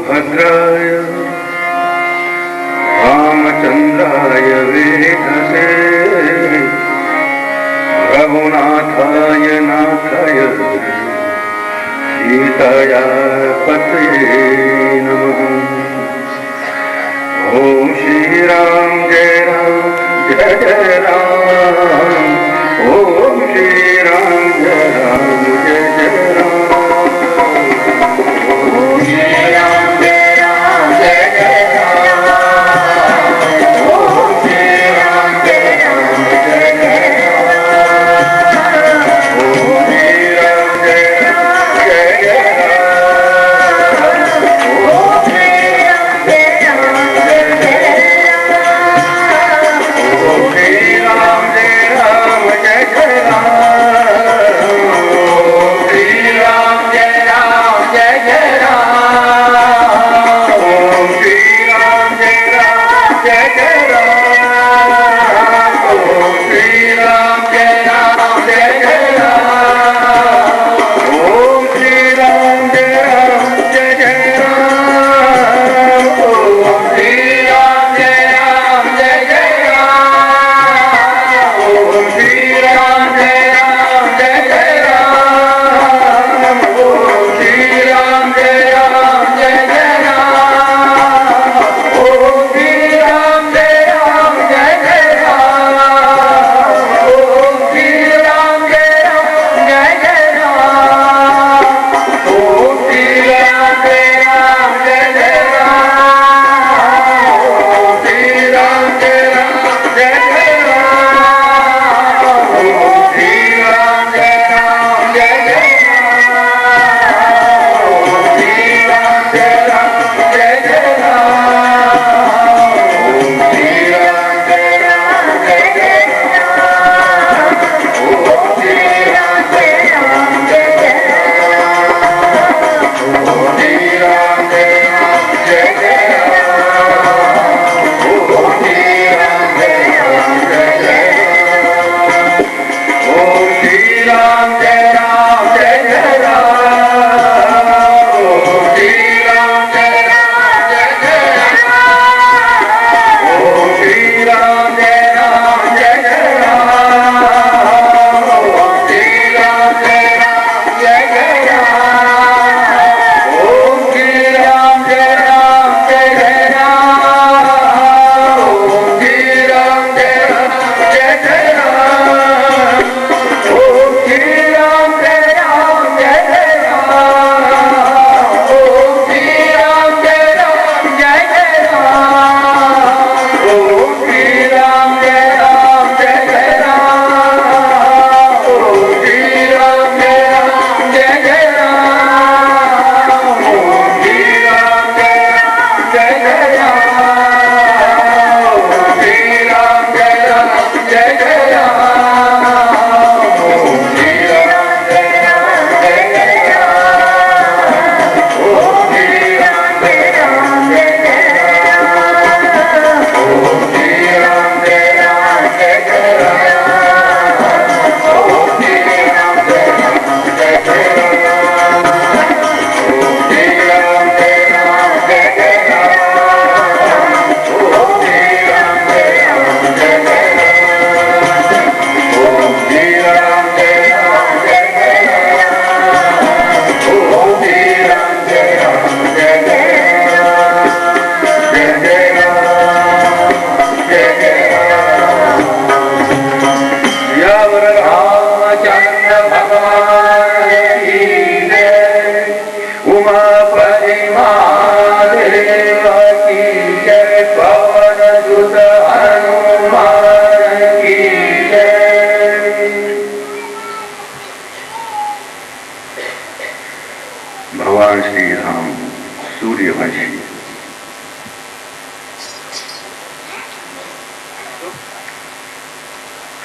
भद्राय रामचंद्राय वेधसे रघुनाथाय नाथाय सीताया पतये नमः। ओम श्री राम जय राम। ओम श्री राम जय जय राम। भगवान श्री राम सूर्यवंशी।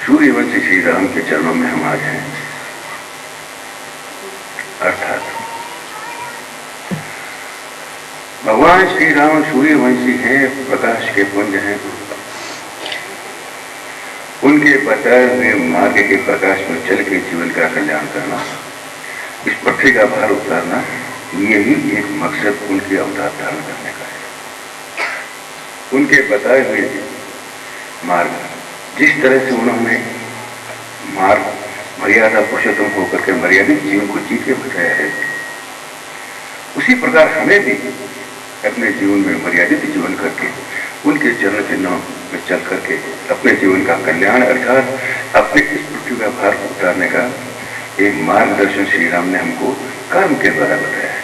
सूर्यवंशी श्री राम के चरणों में हम आज हैं। अर्थात भगवान श्री राम सूर्यवंशी हैं, प्रकाश के पुंज हैं। उनके बताए हुए मार्ग के प्रकाश में चल के जीवन का कल्याण करना, इस पृथ्वी का भार उतारना, यही एक मकसद उनके अवतार धारण करने का है। उनके बताए हुए मार्ग, जिस तरह से उन्होंने मार्ग मर्यादा पुरुषोत्तम होकर के मर्यादित जीवन को जी के बताया है, उसी प्रकार हमें भी अपने जीवन में मर्यादित जीवन करके उनके चरण चिन्हों में चल करके अपने जीवन का कल्याण अर्थात अपने इस पृथ्वी का भार उतारने का एक मार्गदर्शन श्री राम ने हमको कर्म के द्वारा बताया है।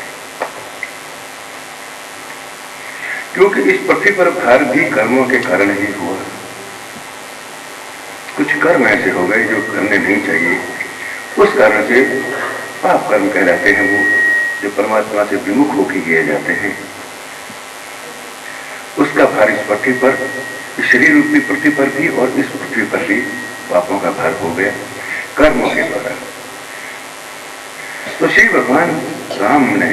क्योंकि इस पृथ्वी पर भार भी कर्मों के कारण ही हुआ। कुछ कर्म ऐसे हो गए जो करने नहीं चाहिए, उस कारण से पाप कर्म कहलाते हैं, वो जो परमात्मा से विमुख होकर किए जाते हैं। उसका भार इस पृथ्वी पर, इस शरीर रूपी पृथ्वी पर भी और इस पृथ्वी पर भी पापों का भार हो गया कर्मों के द्वारा। तो श्री भगवान राम ने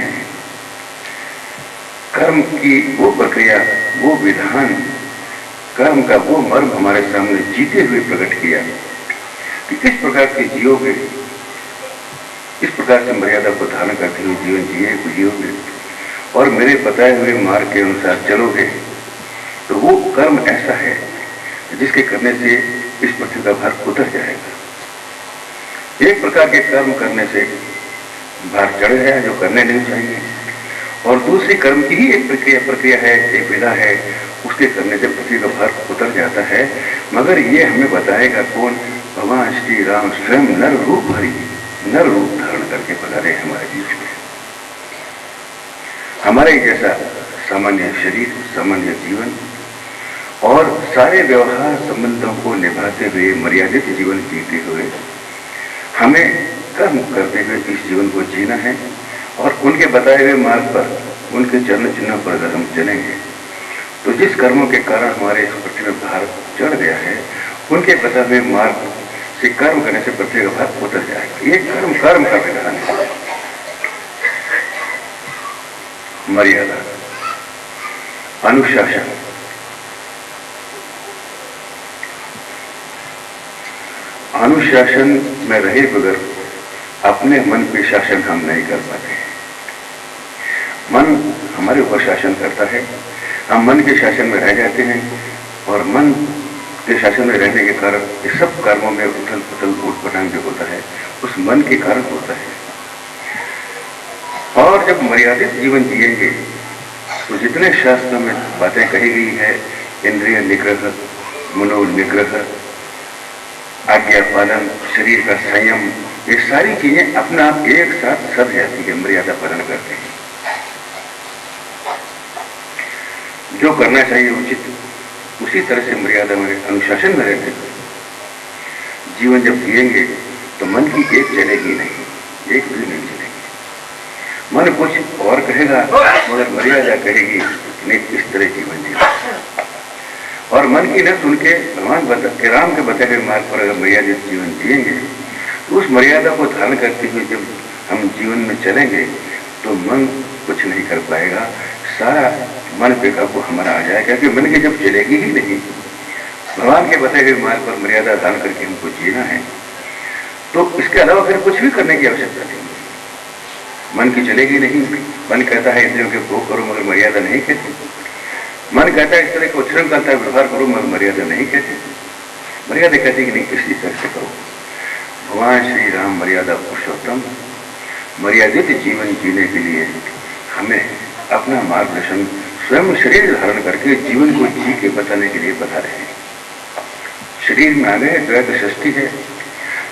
कर्म की वो प्रक्रिया, वो विधान, कर्म का वो मर्म हमारे सामने जीते हुए प्रकट किया कि किस प्रकार के जियोगे, इस प्रकार से मर्यादा को धारण करते हुए जीवन जियोगे और मेरे बताए हुए मार्ग के अनुसार चलोगे, तो वो कर्म ऐसा है जिसके करने से इस पृथ्वी का भार उतर जाएगा। एक प्रकार के कर्म करने से भार चढ़ गया जो करने नहीं चाहिए, और दूसरी कर्म की ही एक प्रक्रिया है, एक विधा है, उसके करने से पृथ्वी का भार उतर जाता है। मगर ये हमें बताएगा कौन? भगवान श्री राम स्वयं नर रूप धारण करके पधारे हमारे बीच में। हमारे जैसा सामान्य शरीर, सामान्य जीवन और सारे व्यवहार संबंधों को निभाते हुए मर्यादित जीवन जीते हुए हमें कर्म करते हुए इस जीवन को जीना है। और उनके बताए हुए मार्ग पर, उनके चरण चिन्हों पर अगर हम चलेंगे तो जिस कर्मों के कारण हमारे इस पृथ्वी में भार चढ़ गया है, उनके बताए हुए मार्ग से कर्म करने से पृथ्वी का भार उतर जाएगा। ये कर्म का विधान है। मर्यादा, अनुशासन, अनुशासन में रहे बगैर अपने मन पे शासन हम नहीं कर पाते। मन हमारे ऊपर शासन करता है, हम मन के शासन में रह जाते हैं और मन के शासन में रहने के कारण इस सब कर्मों में उथल पुथल उठपटांग जो होता है उस मन के कारण होता है। और जब मर्यादित जीवन जिएंगे तो जितने शास्त्रों में बातें कही गई है, इंद्रिय निग्रह, मनोनिग्रह, आज्ञा पालन, शरीर का संयम, ये सारी चीजें अपना आप एक साथ सध जाती है, मर्यादा पालन करते हैं। जो करना चाहिए उचित, उसी तरह से मर्यादा में, अनुशासन में रहते हैं जीवन जब जिएंगे तो मन की एक चलेगी नहीं, एक भी नहीं चलेगी। मन कुछ और कहेगा मगर मर्यादा कहेगी नहीं, इस तरह जीवन जिए। और मन की न सुन के भगवान के राम के बताए हुए मार्ग पर अगर मर्यादित जीवन जिएंगे तो उस मर्यादा को धारण करते हुए जब हम जीवन में चलेंगे तो मन कुछ नहीं कर पाएगा, सारा मन पे काबू हमारा आ जाएगा। क्योंकि मन की जब चलेगी ही नहीं, भगवान के बताए हुए मार्ग पर मर्यादा धारण करके हमको जीना है, तो इसके अलावा फिर कुछ भी करने की आवश्यकता नहीं। मन की चलेगी नहीं, मन कहता है इंद्रियों के भोग करो मगर मर्यादा नहीं कहती। मन कहता है इस तरह का उच्छृंखलता व्यवहार करो मगर मर्यादा नहीं कहती। मर्यादा कहती कि नहीं, इसी तरह से करो। भगवान श्री राम मर्यादा पुरुषोत्तम, मर्यादित जीवन जीने के लिए हमें अपना मार्गदर्शन स्वयं शरीर धारण करके जीवन को जी के बताने के लिए बता रहे हैं। शरीर में आ गए तो एक सृष्टि है,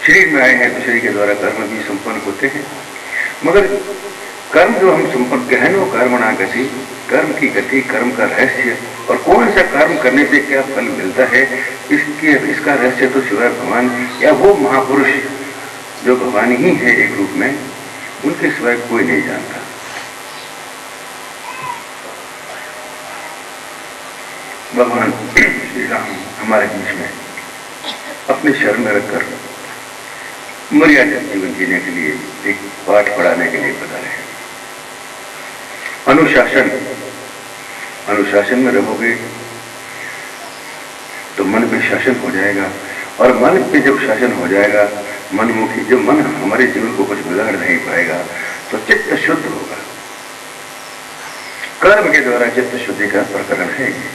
शरीर में आए हैं तो शरीर के द्वारा कर्म भी संपन्न होते हैं। मगर कर्म जो हम संपन्न गहनो कर्मणा गति, कर्म की गति, कर्म का रहस्य और कौन सा कर्म करने से क्या फल मिलता है, इसका रहस्य तो शिवाय भगवान या वो महापुरुष जो भगवान ही है एक रूप में, उनके सिवाय कोई नहीं जानता। भगवान श्री राम हमारे बीच में अपने शरण में रखकर मर्यादा जीवन जीने के लिए एक पाठ पढ़ाने के लिए बता रहे हैं। अनुशासन, अनुशासन में रहोगे तो मन पे शासन हो जाएगा, और मन पे जब शासन हो जाएगा, मनमुखी जब मन हमारे जीवन को कुछ बिगाड़ नहीं पाएगा तो चित्त शुद्ध होगा। कर्म के द्वारा चित्त शुद्धि का प्रकरण है ये,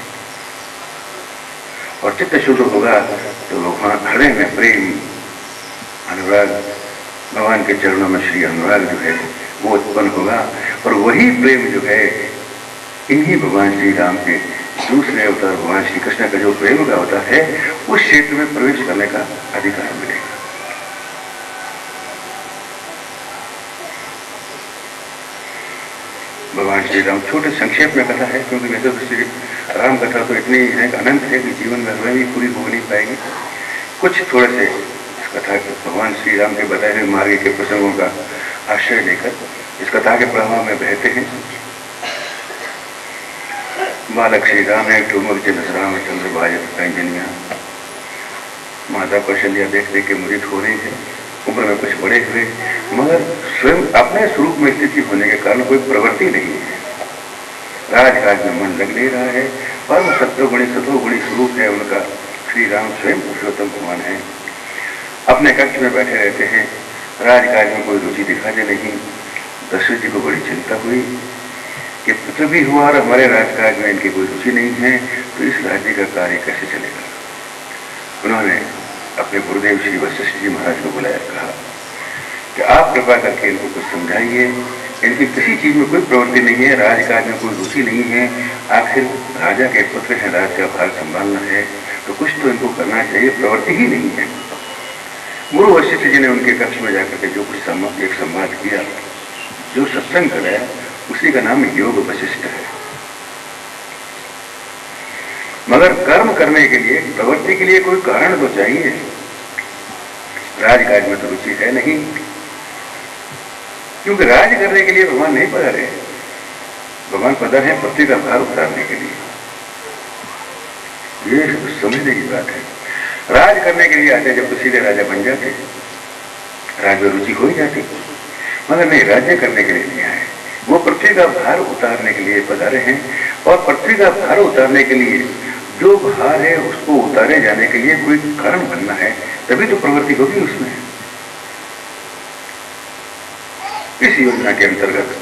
और चित्त शुद्ध होगा तो भगवान हृदय में प्रेम, अनुराग, भगवान के चरणों में श्री अनुराग जो है वो उत्पन्न होगा, और वही प्रेम जो है इन्हीं भगवान श्री राम के दूसरे अवतार भगवान श्री कृष्ण का जो प्रेम का अवतार है उस क्षेत्र में प्रवेश करने का अधिकार मिलेगा। भगवान श्री राम छोटे संक्षेप में कथा है, क्योंकि वैसे तो श्री राम कथा तो इतनी है अनंत है कि जीवन में भी पूरी हो नहीं पाएगी। कुछ थोड़े से इस कथा के भगवान श्री राम के बताए हुए मार्ग के प्रसंगों का आश्रय लेकर इस कथा के प्रभाव में बहते हैं। बालक श्री राम है ठुमक जनस रामचंद्र भाजत पैंजनिया। माता कौशल्या देख देख के मुदित हो रही है, उम्र में कुछ बड़े हुए, मगर स्वयं अपने स्वरूप में स्थिति होने के कारण कोई प्रवृत्ति नहीं है। राजकाज में मन लग नहीं रहा है, परम सत्वगुणी स्वरूप है उनका। श्री राम स्वयं पुरुषोत्तम भगवान है, अपने कक्ष में बैठे रहते हैं, राजकाज में कोई रुचि दिखाते नहीं। दशरथ जी को बड़ी चिंता हुई कि पुत्र भी हुआ और हमारे राजकाज में इनकी कोई रुचि नहीं है, तो इस राज्य का कार्य कैसे चलेगा। उन्होंने अपने गुरुदेव श्री वशिष्ठ जी महाराज को बुलाया, कहा कि आप कृपा करके इनको कुछ समझाइए, इनकी किसी चीज में कोई प्रवृत्ति नहीं है, राजकाज में कोई रुचि नहीं है, आखिर राजा के पुत्र हैं, राज का भार संभालना है, तो कुछ तो इनको करना चाहिए, प्रवृत्ति ही नहीं है। गुरु वशिष्ठ जी ने उनके कक्ष में जाकर के जो कुछ एक संवाद किया, जो सत्संग कराया, उसी का नाम योग वशिष्ठ है। मगर कर्म करने के लिए, प्रवृत्ति के लिए कोई कारण तो चाहिए। राजकाज में तो रुचि है नहीं, क्योंकि राज करने के लिए भगवान नहीं पधारे। भगवान पधारे हैं पृथ्वी का भार उतारने के लिए। ये समझने की बात है। राज करने के लिए आते जब तो सीधे राजा बन जाते, राज में रुचि हो ही जाती, मगर नहीं, राज्य करने के लिए नहीं आए। वो पृथ्वी का भार उतारने के लिए पधारे हैं, और पृथ्वी का भार उतारने के लिए जो भार है उसको उतारे जाने के लिए कोई कारण बनना है, तभी तो प्रवृत्ति होगी उसमें। इस योजना के अंतर्गत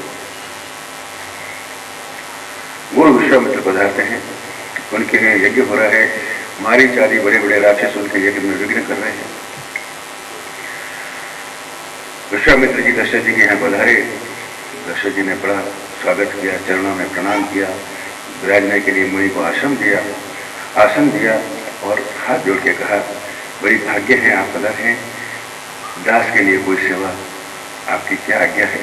गुरु विश्वामित्र पधारते हैं, उनके लिए यज्ञ हो रहा है, मारीच आदि बड़े बड़े राक्षस उनके यज्ञ में विघ्न कर रहे हैं। विश्वामित्र जी दशरथ जी के यहाँ पधारे, दशरथ जी ने बड़ा स्वागत किया, चरणों में प्रणाम किया, विराजने के लिए मुनि को आसन दिया और हाथ जोड़ के कहा, बड़ी भाग्य है आप पधारे हैं, दास के लिए कोई सेवा, आपकी क्या आज्ञा है।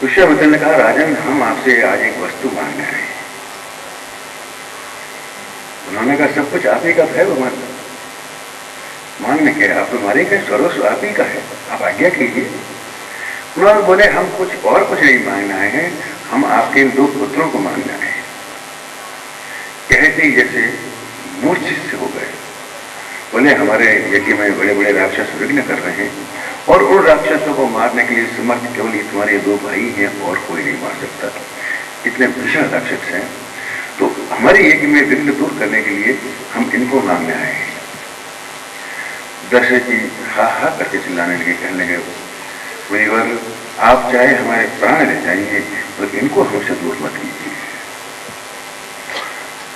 विश्वामित्र ने कहा, राजन हम आपसे आज एक वस्तु मांगने आए। उन्होंने कहा, सब कुछ आप ही का है भगवान, मांगने के आप हमारे का सर्वस्व आप ही का है, आप आज्ञा कीजिए। उन्होंने बोले, हम कुछ और कुछ नहीं मांगना है, हम आपके इन 2 पुत्रों को मांगना है। कहते ही जैसे मूर्छित से हो गए, बोले हमारे यज्ञ में बड़े बड़े राक्षस विघ्न कर रहे हैं, और उन राक्षसों को मारने के लिए समर्थ केवल ये तुम्हारे 2 भाई हैं, और कोई नहीं मार सकता। इतने भीषण राक्षस हैं, तो हमारे यज्ञ में विघ्न दूर करने के लिए हम इनको मांगने आए हैं। दशरथ जी हा हा करके चिल्लाने लगे, कहने लगे, मुनिवर आप चाहे हमारे प्राण ले जाएंगे, तो इनको हमसे दूर मत कीजिए।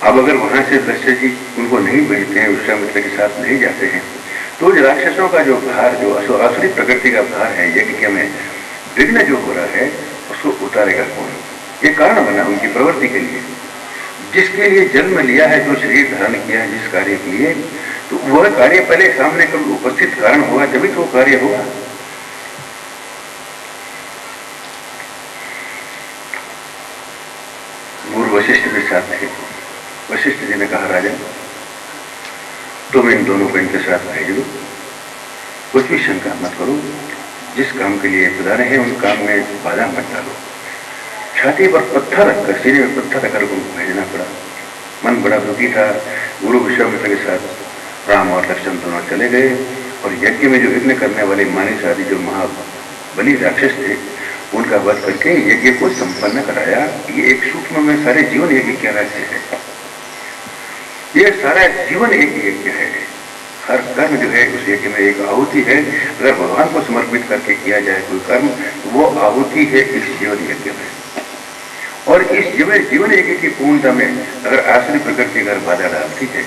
अब अगर वहां से दशरथ जी उनको नहीं भेजते हैं, विश्वामित्र के साथ नहीं जाते हैं, तो राक्षसों का जो भार, जो असुरी प्रकृति का भार है, यज्ञ में विघ्न जो हो रहा है, उसको उतारेगा कौन। ये कारण बना उनकी प्रवृत्ति के लिए, जिसके लिए जन्म लिया है, जो शरीर धारण किया है जिस कार्य के लिए, तो वह कार्य पहले सामने कभी उपस्थित कारण होगा, तभी तो कार्य होगा। गुरु वशिष्ठ के साथ थे। वशिष्ठ जी ने कहा, राजन तुम इन दोनों को इनके साथ भेज दो, कुछ भी शंका मत करो, जिस काम के लिए पधारे हैं उन काम में बाधा मत डालो। छाती पर पत्थर रखकर, सिरे में पत्थर रखकर उनको भेजना पड़ा। मन बड़ा दुखी था। गुरु विश्वामित्र के साथ राम और लक्ष्मण दोनों चले गए और यज्ञ में जो विघ्न करने वाले मानिस आदि जो महाबली राक्षस थे उनका वध करके यज्ञ को संपन्न कराया। ये एक सूक्ष्म में सारे जीवन यज्ञ क्या रहस्य है। ये सारा जीवन एक यज्ञ है। हर कर्म जो है उस यज्ञ में एक आहुति है। अगर भगवान को समर्पित करके किया जाए कोई कर्म तो वो आहुति है इस जीवन यज्ञ में। और इस जीवन यज्ञ की पूर्णता में अगर आसुरी प्रकृति अगर बाधा डालती है,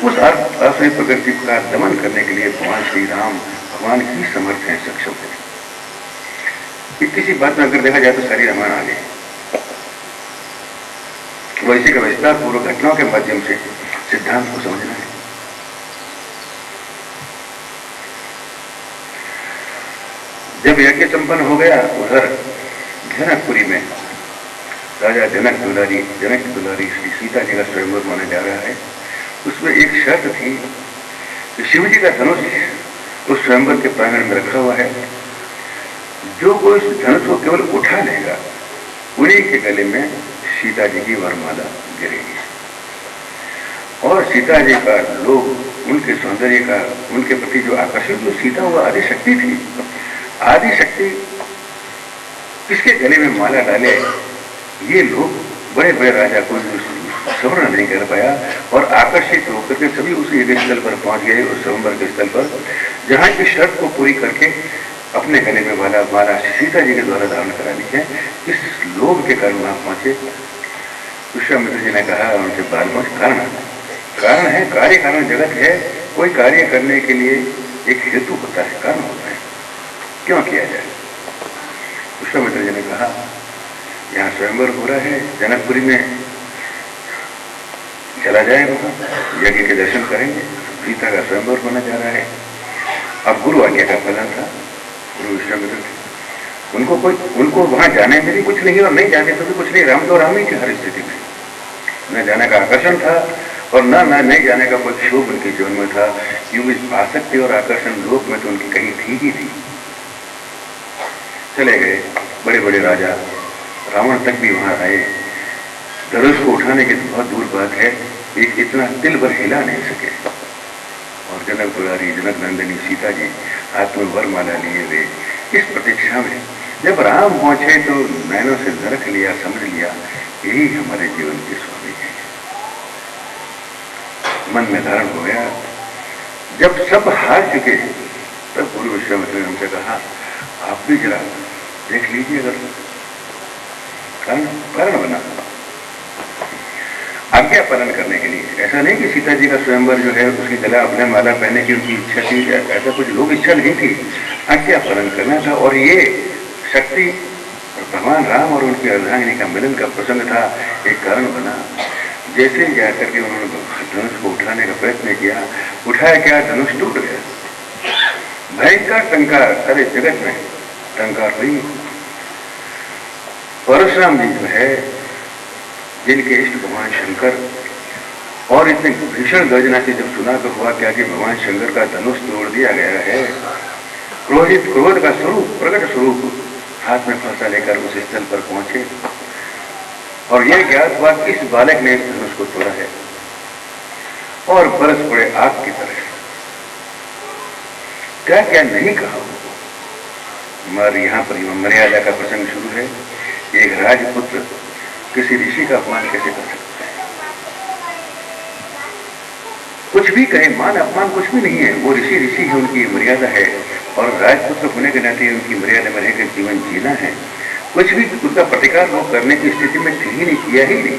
उस आसुरी प्रकृति का दमन करने के लिए भगवान श्री राम भगवान ही समर्थ है, सक्षम है। किसी बात में अगर देखा जाए तो सारी रामायण आ गई। वैसे का विस्तार पूर्व घटनाओं के माध्यम से सिद्धांत को समझना है। जब यज्ञ संपन्न हो गया उधर जनकपुरी में राजा जनक दुलारी श्री सीता जी का स्वयंवर माना जा रहा है। उसमें एक शर्त थी कि शिव जी का धनुष उस स्वयंवर के प्रांगण में रखा हुआ है। जो कोई उस धनुष को केवल उठा लेगा उन्हीं के गले में सीता जी की वरमाला गिरेगी। और सीता जी का लोग उनके सौंदर्य का उनके प्रति जो आकर्षित जो सीता वो आदि शक्ति थी, आदि शक्ति किसके गले में माला डाले ये लोग बड़े बड़े राजा को स्मरण नहीं कर पाया और आकर्षित होकर के सभी उस यज्ञ स्थल पर पहुंच गए, उस स्वयंवर के स्थल पर जहां की शर्त को पूरी करके अपने गले में माला सीता जी के द्वारा धारण करानी है। इस लोभ के कारण वहां पहुंचे। विश्वामित्र जी ने कहा उनसे बालवंश कारण है, कार्य कारण जगत है। कोई कार्य करने के लिए एक हेतु होता है, कारण होता है, क्यों किया जाए। विश्वामित्र जी ने कहा यहाँ स्वयंवर हो रहा है, जनकपुरी में चला जाए, वहां यज्ञ के दर्शन करेंगे। सीता का स्वयंवर होना जा रहा है। अब गुरु आज्ञा का फलन था, गुरु विश्वामित्र उनको वहां जाने में भी कुछ नहीं और नहीं जाने तो भी कुछ नहीं। राम तो राम ही थे हर स्थिति में। न जाने का आकर्षण था और न नहीं जाने का कोई क्षोभ उनके जीवन में था, क्योंकि आसक्ति और आकर्षण लोक में तो उनकी कहीं थी ही थी। चले गए बड़े बड़े राजा, रावण तक भी वहां आए। धनुष को उठाने की तो बहुत दूर बात है, एक इतना तिल भर हिला नहीं सके। और जनक दुलारी जनक नंदिनी सीता जी हाथ में वरमाला लिए हुए इस प्रतीक्षा में जब राम पहुंचे तो नैनों से नरक लिया, समझ लिया यही हमारे जीवन के स्वामी है। मन में धारण हो गया। जब सब हार चुके तब गुरु विश्वामित्र ने उनसे कहा आप भी जरा देख लीजिए अगर कारण बना आज्ञा पालन करने के लिए। ऐसा नहीं कि सीता जी का स्वयंवर जो है उसकी गला अपने माला पहनने की उनकी इच्छा थी, ऐसा कुछ लोग इच्छा नहीं थी, आज्ञा पालन करना था। और ये शक्ति भगवान राम और उनकी अर्धांगिनी का मिलन का प्रसंग था, एक कारण बना। जैसे ही जाकर के उन्होंने धनुष को उठाने का प्रयत्न किया, उठाया क्या, धनुष टूट गया। भयंकर टंकार सारे जगत में टंकार हुई। परशुराम जी जो है जिनके इष्ट भगवान शंकर और इतने भीषण गर्जना से जब सुना तो हुआ क्या कि भगवान शंकर का धनुष तोड़ दिया गया है। क्रोध का स्वरूप, प्रकट स्वरूप हाथ में फंसा लेकर उस स्थल पर पहुंचे और यह ज्ञात हुआ कि इस बालक ने इस धनुष को तोड़ा है और बरस पड़े आग की तरह। क्या क्या नहीं कहा। मगर यहां पर मर्यादा का प्रसंग शुरू है। एक राजपुत्र किसी ऋषि का अपमान कैसे कर सकता है। कुछ भी कहे, मान अपमान कुछ भी नहीं है। वो ऋषि है, उनकी मर्यादा है और राजपुत्र होने के नाते उनकी मर्यादा में रहकर जीवन जीना है। कुछ भी उसका प्रतिकार वो करने की स्थिति में थे ही नहीं, किया ही नहीं।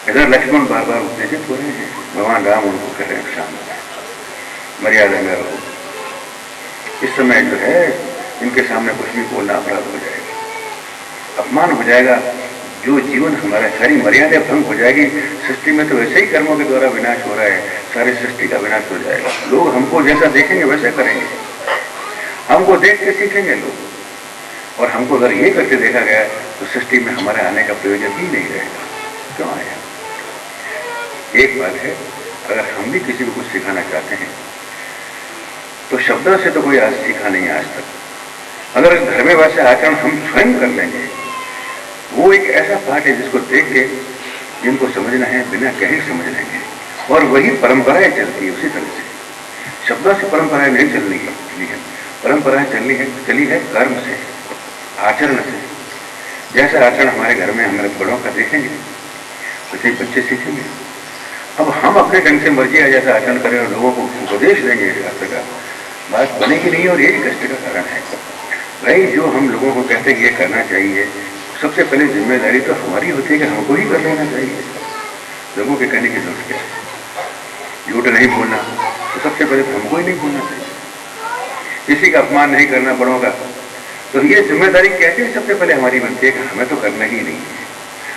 इधर लक्ष्मण बार बार उत्तेजित हो रहे हैं, भगवान राम उनको कह रहे हैं सामने मर्यादा में रहो। इस समय जो है इनके सामने कुछ भी बोलना अपराध हो जाएगा, अपमान हो जाएगा। जो जीवन हमारा, सारी मर्यादा भंग हो जाएगी। सृष्टि में तो वैसे ही कर्मों के द्वारा विनाश हो रहा है, सारी सृष्टि का विनाश हो जाएगा। लोग हमको जैसा देखेंगे वैसा करेंगे, हमको देख के सीखेंगे लोग। और हमको अगर ये करके देखा गया तो सृष्टि में हमारे आने का प्रयोजन ही नहीं रहेगा। क्यों आया? एक बात है, अगर हम भी किसी को कुछ सिखाना चाहते हैं तो शब्दों से तो कोई आज सीखा नहीं आज तक। अगर घर में वैसे आचरण हम स्वयं कर लेंगे, वो एक ऐसा पाठ है जिसको देख के जिनको समझना है बिना कहे समझ लेंगे, और वही परंपराएं चलती है उसी तरह से। शब्दों से परंपराएं नहीं चलनी है, परंपराएं चली है कर्म से, आचरण से। जैसा आचरण हमारे घर में हमारे बड़ों का देखेंगे वैसे ही बच्चे सीखेंगे। अब हम अपने ढंग से मर्जी है जैसा आचरण करें और लोगों को उपदेश देंगे शास्त्र का, बात बनेगी नहीं, और यही कष्ट का कारण है। भाई जो हम लोगों को कहते हैं ये करना चाहिए, सबसे पहले जिम्मेदारी तो हमारी होती है कि हमको ही कर लेना चाहिए। लोगों के कहने की जरूरत क्या है? झूठ नहीं बोलना तो सबसे पहले तो हमको ही नहीं बोलना चाहिए, किसी का अपमान नहीं करना बड़ों का, तो ये जिम्मेदारी कहते हैं सबसे पहले हमारी बनती है कि हमें तो करना ही नहीं है।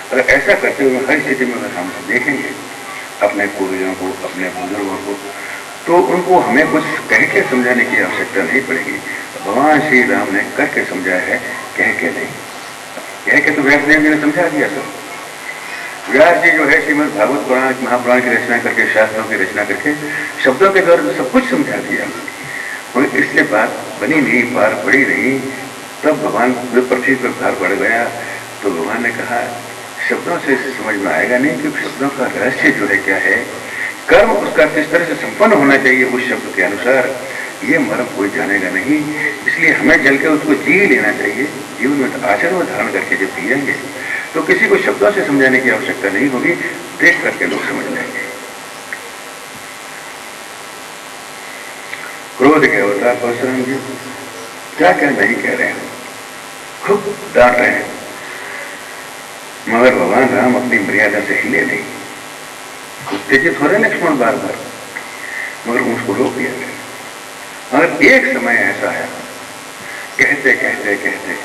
और ऐसा करते हुए हर स्थिति में अगर हम देखेंगे अपने पूर्वजों को, अपने बुजुर्गों को, तो उनको हमें कुछ कह के समझाने की आवश्यकता नहीं पड़ेगी। भगवान श्री राम ने करके समझाया है, कह के नहीं। कह के तो व्यासदेव जी ने समझा दिया सब। व्यास जी जो है श्रीमद् भागवत पुराण, महापुराण की रचना करके, शास्त्रों की रचना करके शब्दों के द्वारा सब कुछ समझा दिया, और इसलिए बात बनी नहीं, पार पड़ी नहीं। तब भगवान पृथ्वी पर पार पड़ गया, तो भगवान ने कहा शब्दों से समझ में आएगा नहीं, क्योंकि शब्दों का रहस्य जो है क्या है, कर्म उसका किस तरह से संपन्न होना चाहिए उस शब्द के अनुसार, ये मर्म कोई जानेगा नहीं। इसलिए हमें जल के उसको जी लेना चाहिए, जीवन में आचरण में धारण करके जब पिएंगे तो किसी को शब्दों से समझाने की आवश्यकता नहीं होगी, देख करके लोग समझ लेंगे। क्रोध के अवतार परशुराम जी क्या क्या नहीं कह रहे हैं, खूब डांट रहे हैं, मगर भगवान राम अपनी मर्यादा से हिले नहीं। उत्तेजित हो रहे लक्ष्मण बार बार, मगर उसको रोक दिया गया। मगर एक समय ऐसा आया, कहते कहते कहते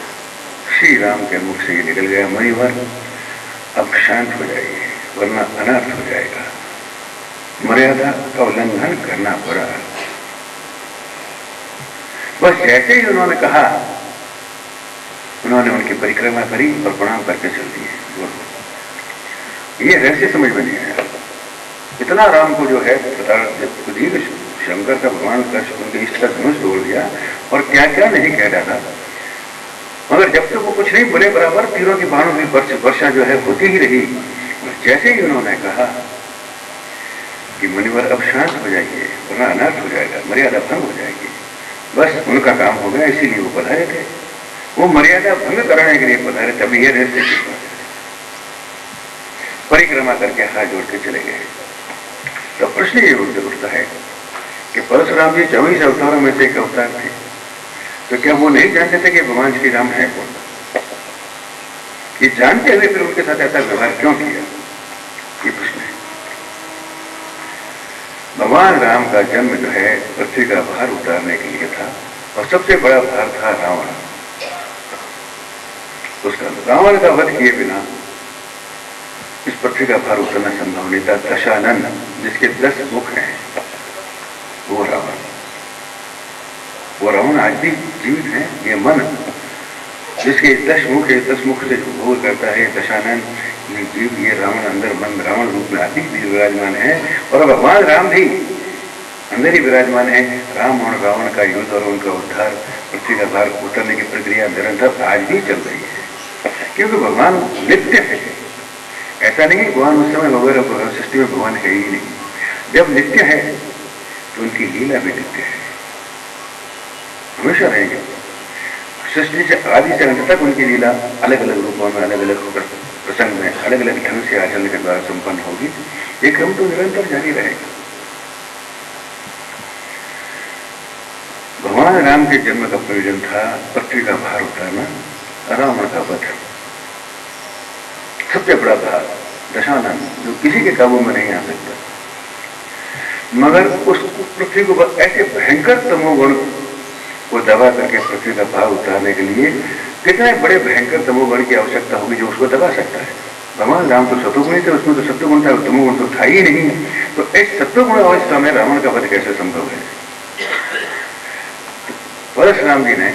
श्री राम के मुख से ये निकल गया, मणिवर अब शांत हो जाइए वरना अनर्थ हो जाएगा। मर्यादा का उल्लंघन करना पड़ा। बस जैसे ही उन्होंने कहा, उन्होंने उनकी परिक्रमा करी और प्रणाम करके चल दिए। ये रहस्य समझ में नहीं आया। इतना राम को जो है शंकर का भगवान का उनके इष्ट का धनुष तोड़ दिया, और क्या क्या नहीं कह डाला, मगर जब तक वो कुछ नहीं बोले बराबर तीरों की बाणों की वर्षा जो है होती ही रही। जैसे ही उन्होंने कहा कि मुनिवर अब शांत हो जाइए वरना अनर्थ हो जाएगा, मर्यादा भंग हो जाएगी, बस उनका काम हो गया। इसीलिए वो पधारे थे, वो मर्यादा भंग कराने के लिए पधारे। तभी ये रहस्य परिक्रमा करके हाथ जोड़ के चले गए। तो प्रश्न ये उठता है कि परशुराम जी 24 अवतारों में से एक अवतार थे, तो क्या वो नहीं जानते थे कि भगवान श्री राम है कौन? ये जानते हुए फिर उनके साथ ऐसा व्यवहार क्यों किया, ये प्रश्न है। भगवान राम का जन्म जो है पृथ्वी का भार उतारने के लिए था, और सबसे बड़ा भार था रावण। उसका रावण का वध किए बिना इस पृथ्वी का भार उतरना संभव नहीं था। दशानन जिसके 10 मुख हैं, वो रावण आज भी जीवित है। ये मन जिसके 10 मुख है, 10 मुख से भोग करता है, दशानन ये जीव, ये रावण अंदर मन रावण रूप में अभी भी विराजमान है, और भगवान राम भी अंदर ही विराजमान है। राम और रावण का युद्ध और उनका उद्धार, पृथ्वी का भार उतरने की प्रक्रिया निरंतर आज भी चल रही है, क्योंकि भगवान नित्य है। ऐसा नहीं भगवान उस समय वगैरह सृष्टि में भगवान है ही नहीं। जब नित्य है तो उनकी लीला भी नित्य है, हमेशा रहेंगे। सृष्टि से आदि से अंत तक उनकी लीला अलग अलग रूपों में, अलग अलग प्रसंग में, अलग अलग ढंग से आचरण के द्वारा संपन्न होगी। ये क्रम तो निरंतर जारी रहेगा। भगवान राम के जन्म का प्रयोजन था पृथ्वी का भार उतारना, रावण का वध। सबसे बड़ा भार दशानन जो किसी के काबू में नहीं आ सकता, मगर उस पृथ्वी को ऐसे भयंकर तमोगुण को दबा करके पृथ्वी का भार उतारने के लिए कितने बड़े भयंकर तमोगुण की आवश्यकता होगी जो उसको दबा सकता है। भगवान राम तो सत्वगुण थे, उसमें तो सत्वगुण था, तमोगुण तो था ही नहीं। तो इस सत्वगुण अवस्था में रावण का वध कैसे संभव है? परशुराम जी ने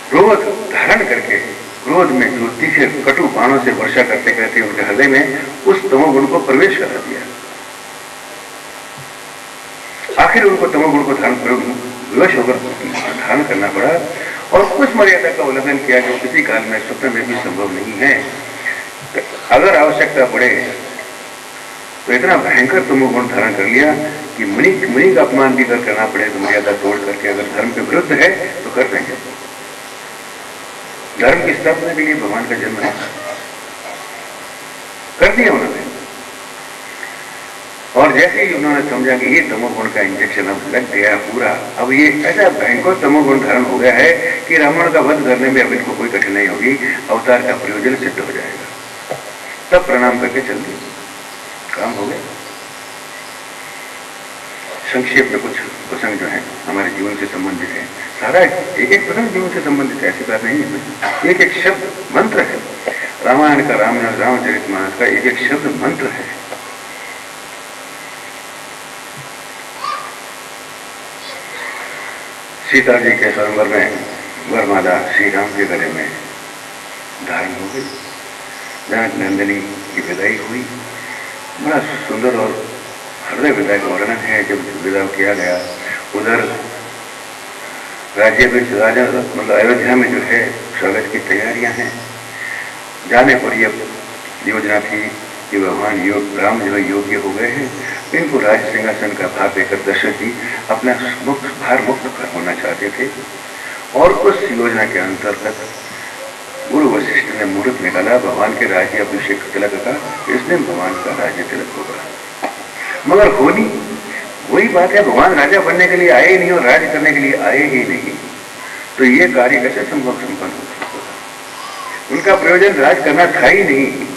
क्रोध धारण करके, क्रोध में जो तीखे कटु बाणों से वर्षा करते करते उनके हृदय में उस तमोगुण को प्रवेश करा दिया। आखिर उनको तमोगुण को धारण विवश होकर धारण करना पड़ा, और कुछ मर्यादा का उल्लंघन किया जो किसी काल में स्वप्न में भी संभव नहीं है। तो अगर आवश्यकता पड़े तो इतना भयंकर तमोगुण धारण कर लिया कि मुनि का अपमान भी कर करना पड़े तो मर्यादा तोड़ करके, अगर धर्म के विरुद्ध है तो कर देंगे। धर्म की स्थापना के लिए भगवान का जन्म है, कर दिया उन्होंने। और जैसे ही उन्होंने समझा कि ये तमोगुण का इंजेक्शन अब लग गया पूरा, अब ये ऐसा भयंकर तमोगुण धारण हो गया है कि रावण का वध करने में अब इनको कोई कठिनाई होगी, अवतार का प्रयोजन सिद्ध हो जाएगा। तब प्रणाम करके चल दिए, काम हो गया। संक्षेप में कुछ प्रसंग जो है हमारे जीवन से संबंधित है, सारा एक एक प्रसंग जीवन से संबंधित है, ऐसी बात नहीं है। एक एक शब्द मंत्र है रामायण का, रामचरितमानस का एक एक शब्द मंत्र है। सीता जी के स्वयंवर में वरमाला श्री राम के गले में धारण हो गई। जनक नंदिनी की विदाई हुई, बड़ा सुंदर और हृदय विदाई का वर्णन है। जब विदा किया गया उधर राज्य में राजा मतलब अयोध्या में जो है स्वागत की तैयारियां हैं। जाने पर यह योजना थी कि भगवान राम जो है योग्य हो गए हैं, इनको राज सिंहासन का भार देकर दशरथ जी अपना भार मुक्त होना चाहते थे। और उस योजना के अंतर्गत गुरु वशिष्ठ ने मुहूर्त निकाला भगवान के राज्य अभिषेक तिलक का, इस दिन भगवान का राज्य तिलक होगा। मगर होनी वही बात है, भगवान राजा बनने के लिए आए ही नहीं और राज्य करने के लिए आए ही नहीं, तो ये कार्य कैसे संपन्न हो सकता था? उनका प्रयोजन राज करना था ही नहीं,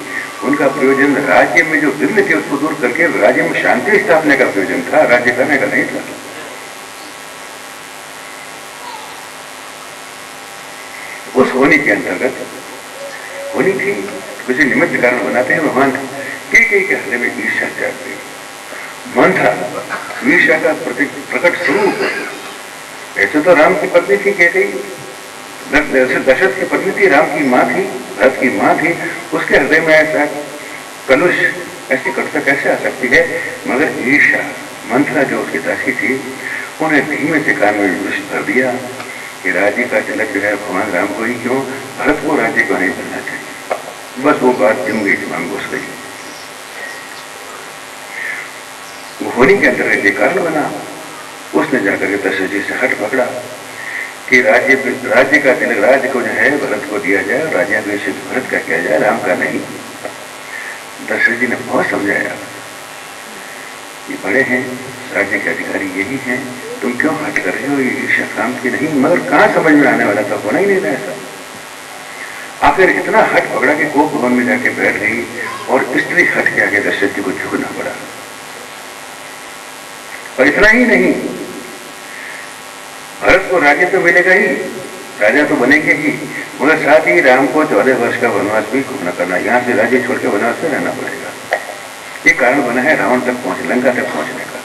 उनका प्रयोजन राज्य में जो विघ्न थे उसको दूर करके राज्य में शांति स्थापना का प्रयोजन था, राज्य करने का नहीं था। उस होनी के अंतर्गत होनी थी, किसी निमित्त कारण बनाते हैं भगवान के हृदय में ईर्ष्या जाग गई। मन था ईर्ष्या का प्रकट स्वरूप। ऐसे तो राम की पत्नी थी कह गई, दशरथ की पत्नी थी, राम की माँ थी, भरत की माँ थी, उसके हृदय में ऐसा कलुष, ऐसी कटुता कैसे आ सकती है? मगर ईर्ष्या मंथरा जो उसकी दासी थी, उन्हें धीमे से कान में विष भर दिया कि राज्य का तिलक जो है भगवान राम को ही क्यों, भरत को राज्य को नहीं बनना चाहिए। बस वो बात जम गई, दिमाग घुस गई। वो होनी के अंतर्गत एक कारण बना, उसने जाकर के दशरथ जी से हट पकड़ा कि राज्य का तिलक राज्य को जो है भरत को दिया जाए, राज्याभिषेक भरत का किया जाए, राम का नहीं। दशरथ जी ने बहुत समझाया, ये बड़े हैं, राज्य के अधिकारी यही हैं, तुम क्यों हट कर रहे हो, ये ईर्ष्या काम की नहीं। मगर कहां समझ में आने वाला था, होना ही नहीं था ऐसा। आखिर इतना हट पकड़ा कि कोप भवन में जाके बैठ गई और स्त्री हट के आगे दशरथ जी को झुकना पड़ा। और इतना ही नहीं, भरत को राज्य तो मिलेगा ही, राजा तो बनेंगे ही, मगर साथ ही राम को 14 वर्ष का वनवास भी पूर्ण करना, यहां से राज्य छोड़ के वनवास में रहना पड़ेगा। ये कारण बना है रावण तक पहुंच, लंका तक पहुंचने का।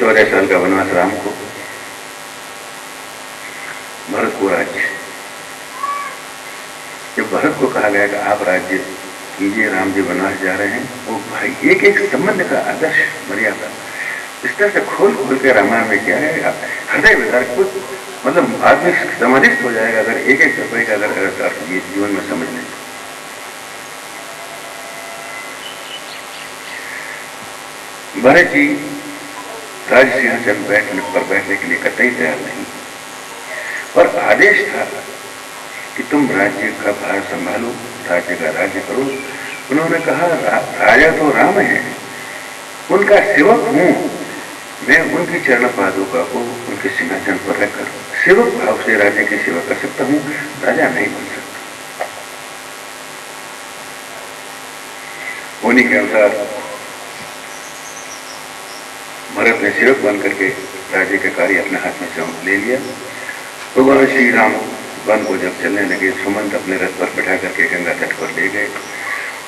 चौदह साल का वनवास राम को, भरत को राज्य। जब भरत को कहा गया कि आप राज्य कीजिए, राम जी वनवास जा रहे हैं, वो भाई एक एक संबंध का आदर्श मर्यादा इस तरह से खोल खोल के रामायण में क्या है, हृदय विदारक कुछ मतलब आदमी समाधिस्थ हो जाएगा अगर एक एक दफे का अगर ये जीवन में समझ लें। भरत जी राज सिंहासन पर बैठने के लिए कतई तैयार नहीं, पर आदेश था कि तुम राज्य का भार संभालो, राज्य का राज्य करो। उन्होंने कहा राजा तो राम है, उनका सेवक हूं मैं, उनकी चरण पादुका को उनके सिंहासन पर रखकर सेवक भाव से राज्य की सेवा कर सकता हूं, राजा नहीं बन सकता। उन्हीं के अनुसार भरत ने सेवक बन करके राज्य के कार्य अपने हाथ में ले लिया। भगवान श्री राम वन को जब चलने लगे, सुमंत अपने रथ पर बैठा करके गंगा तट पर ले गए